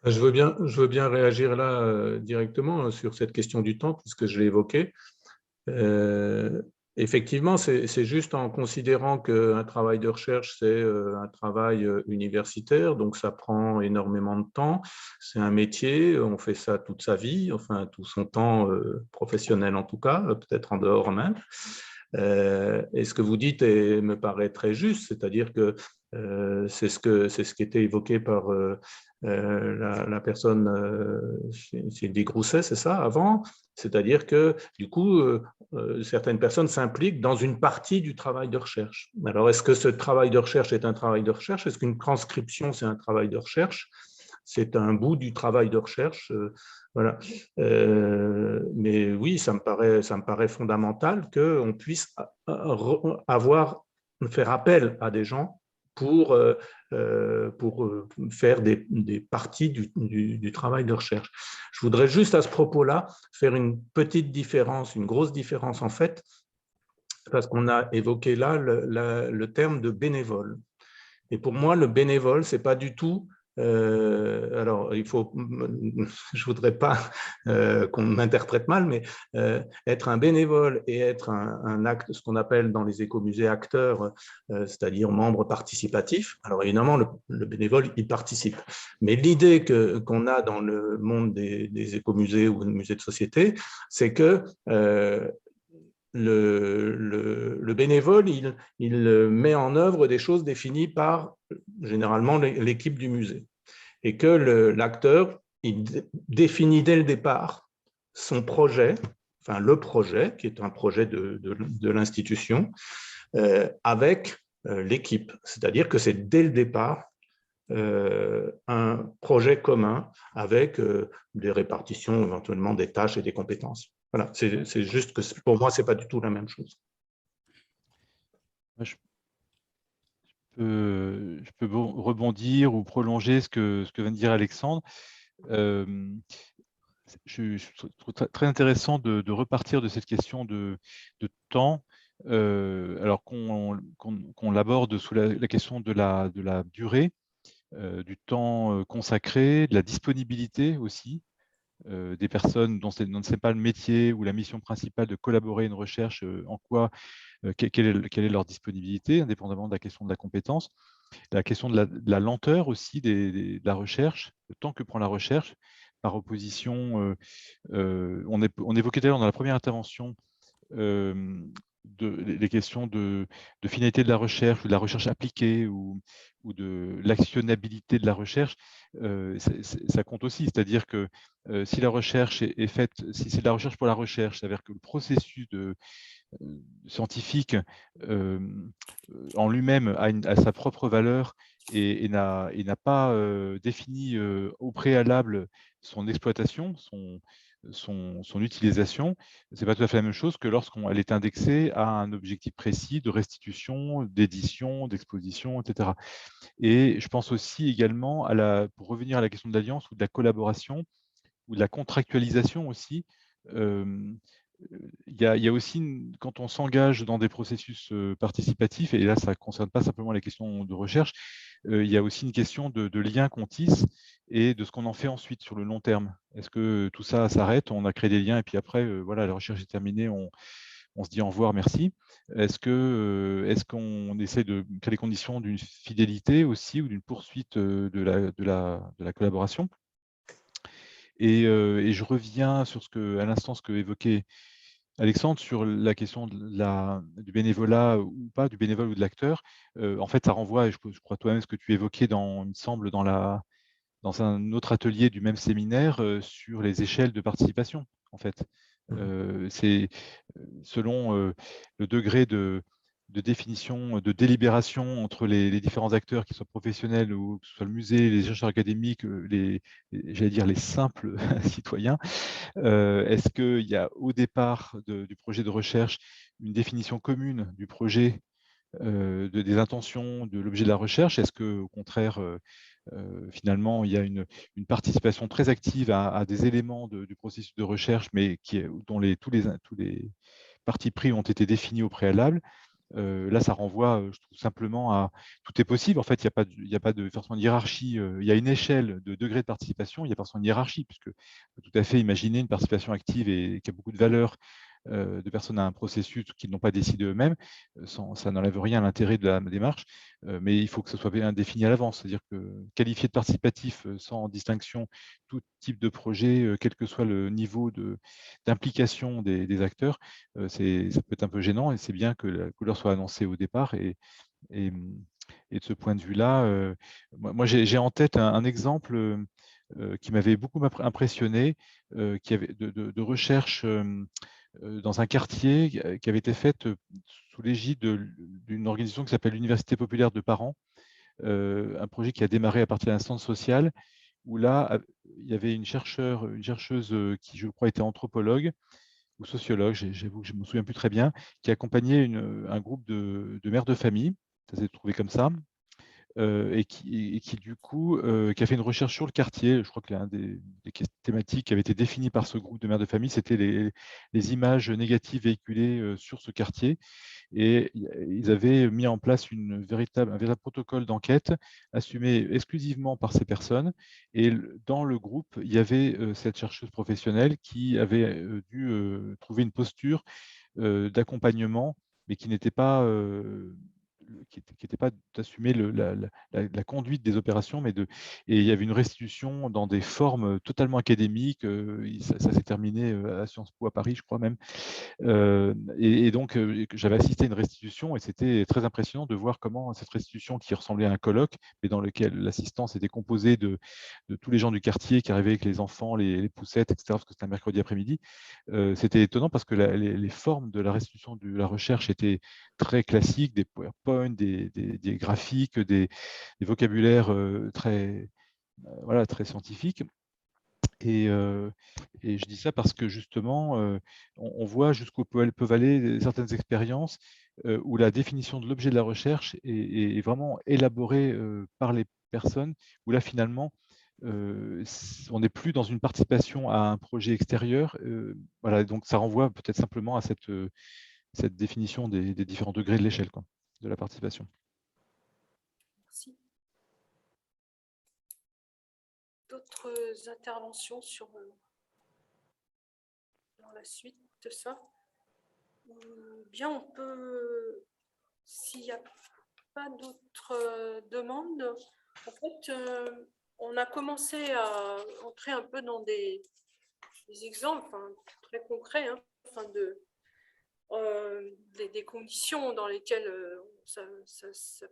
Je veux bien réagir là directement sur cette question du temps, puisque je l'ai évoqué. Effectivement, c'est juste en considérant qu'un travail de recherche, c'est un travail universitaire, donc ça prend énormément de temps. C'est un métier, on fait ça toute sa vie, enfin tout son temps professionnel en tout cas, peut-être en dehors même. Et ce que vous dites me paraît très juste, c'est-à-dire que c'est ce qui était évoqué par la personne, Sylvie Grousset, c'est ça, avant, c'est-à-dire que du coup, certaines personnes s'impliquent dans une partie du travail de recherche. Alors, est-ce que ce travail de recherche est un travail de recherche? Est-ce qu'une transcription, c'est un travail de recherche? C'est un bout du travail de recherche, voilà. Mais oui, ça me paraît fondamental qu'on puisse faire appel à des gens pour faire des parties du travail de recherche. Je voudrais juste à ce propos-là faire une petite différence, une grosse différence en fait, parce qu'on a évoqué là le terme de bénévole. Et pour moi, le bénévole, ce n'est pas du tout… alors, je voudrais pas qu'on m'interprète mal, mais être un bénévole et être un acte, ce qu'on appelle dans les écomusées acteur, c'est-à-dire membre participatif. Alors évidemment, le bénévole, il participe. Mais l'idée qu'on a dans le monde des écomusées ou des musées de société, c'est que le bénévole, il met en œuvre des choses définies par généralement l'équipe du musée. Et que l'acteur, il définit dès le départ son projet, enfin le projet, qui est un projet de l'institution, avec l'équipe. C'est-à-dire que c'est dès le départ un projet commun avec des répartitions éventuellement des tâches et des compétences. Voilà, c'est juste que pour moi, ce n'est pas du tout la même chose. Je peux rebondir ou prolonger ce que vient de dire Alexandre. Je trouve très intéressant de repartir de cette question de temps, alors qu'on l'aborde sous la question de la durée, du temps consacré, de la disponibilité aussi. des personnes dont ce n'est pas le métier ou la mission principale de collaborer à une recherche, en quoi, quelle est leur disponibilité, indépendamment de la question de la compétence. La question de la lenteur aussi de la recherche, le temps que prend la recherche, par opposition, on évoquait d'ailleurs dans la première intervention les questions de finalité de la recherche, ou de la recherche appliquée, ou de l'actionnabilité de la recherche. Ça compte aussi, c'est-à-dire que si la recherche est faite, si c'est de la recherche pour la recherche, c'est-à-dire que le processus scientifique en lui-même a sa propre valeur et n'a pas défini au préalable son exploitation, son utilisation, c'est pas tout à fait la même chose que lorsqu'elle est indexée à un objectif précis de restitution, d'édition, d'exposition, etc. Et je pense aussi également, pour revenir à la question de l'alliance ou de la collaboration, ou de la contractualisation aussi, il y a aussi, quand on s'engage dans des processus participatifs, et là ça ne concerne pas simplement les questions de recherche, il y a aussi une question de lien qu'on tisse et de ce qu'on en fait ensuite sur le long terme. Est-ce que tout ça s'arrête, on a créé des liens et puis après, voilà, la recherche est terminée, on se dit au revoir, merci. Est-ce qu'on essaie de créer les conditions d'une fidélité aussi, ou d'une poursuite de la collaboration? Et je reviens sur à l'instant, ce que évoquait Alexandre, sur la question du bénévolat ou pas, du bénévole ou de l'acteur. En fait, ça renvoie, et je crois toi-même, ce que tu évoquais, il me semble, dans un autre atelier du même séminaire, sur les échelles de participation, en fait. C'est selon le degré de définition, de délibération entre les différents acteurs, qu'ils soient professionnels ou que ce soit le musée, les chercheurs académiques, j'allais dire les simples citoyens. Est-ce qu'il y a au départ du projet de recherche une définition commune du projet, des intentions, de l'objet de la recherche? Est-ce qu'au contraire, finalement, il y a une participation très active à des éléments du processus de recherche, mais dont tous les partis pris ont été définis au préalable? Là, ça renvoie, je trouve, simplement à tout est possible. En fait, il n'y a pas de forcément de hiérarchie. Il y a une échelle de degrés de participation, il y a forcément une hiérarchie, puisque on peut tout à fait imaginer une participation active et qui a beaucoup de valeur de personnes à un processus qu'ils n'ont pas décidé eux-mêmes. Ça n'enlève rien à l'intérêt de la démarche, mais il faut que ce soit bien défini à l'avance. C'est-à-dire que qualifier de participatif sans distinction tout type de projet, quel que soit le niveau d'implication des acteurs, ça peut être un peu gênant, et c'est bien que la couleur soit annoncée au départ. Et de ce point de vue-là, moi j'ai en tête un exemple qui m'avait beaucoup impressionné, qui avait de recherche dans un quartier qui avait été faite sous l'égide d'une organisation qui s'appelle l'Université populaire de Paran, un projet qui a démarré à partir d'un centre social, où là, il y avait une chercheuse qui, je crois, était anthropologue ou sociologue, j'avoue que je ne me souviens plus très bien, qui accompagnait un groupe de mères de famille, ça s'est trouvé comme ça, et qui du coup, qui a fait une recherche sur le quartier. Je crois que l'un des thématiques qui avait été définies par ce groupe de mères de famille, c'était les images négatives véhiculées sur ce quartier. Et ils avaient mis en place un véritable protocole d'enquête assumé exclusivement par ces personnes. Et dans le groupe, il y avait cette chercheuse professionnelle qui avait dû trouver une posture d'accompagnement, mais qui n'était pas d'assumer la conduite des opérations, et il y avait une restitution dans des formes totalement académiques. Ça s'est terminé à Sciences Po à Paris, je crois même. Et donc, j'avais assisté à une restitution, et c'était très impressionnant de voir comment cette restitution, qui ressemblait à un colloque, mais dans lequel l'assistance était composée de tous les gens du quartier qui arrivaient avec les enfants, les poussettes, etc., parce que c'était un mercredi après-midi. C'était étonnant parce que les formes de la restitution de la recherche étaient très classiques, des PowerPoint, des graphiques, des vocabulaires très scientifiques. Et je dis ça parce que justement, on voit jusqu'où peuvent aller certaines expériences où la définition de l'objet de la recherche est vraiment élaborée par les personnes, où là finalement, on n'est plus dans une participation à un projet extérieur. Voilà, donc ça renvoie peut-être simplement à cette définition des différents degrés de l'échelle de la participation. Merci. D'autres interventions sur la suite de ça. Bien, on peut, s'il n'y a pas d'autres demandes, en fait, on a commencé à entrer un peu dans des exemples très concrets, des conditions dans lesquelles ça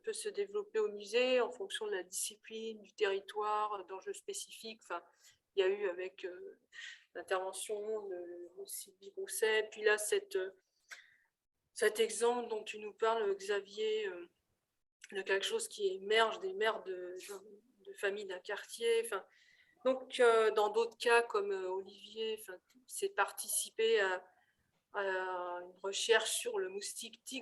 peut se développer au musée en fonction de la discipline, du territoire, d'enjeux spécifiques. Enfin, il y a eu avec l'intervention de Sylvie Rousset, puis là, cet exemple dont tu nous parles, Xavier, de quelque chose qui émerge des mères de familles d'un quartier. Enfin, donc, dans d'autres cas, comme Olivier, c'est participer à une recherche sur le moustique tigre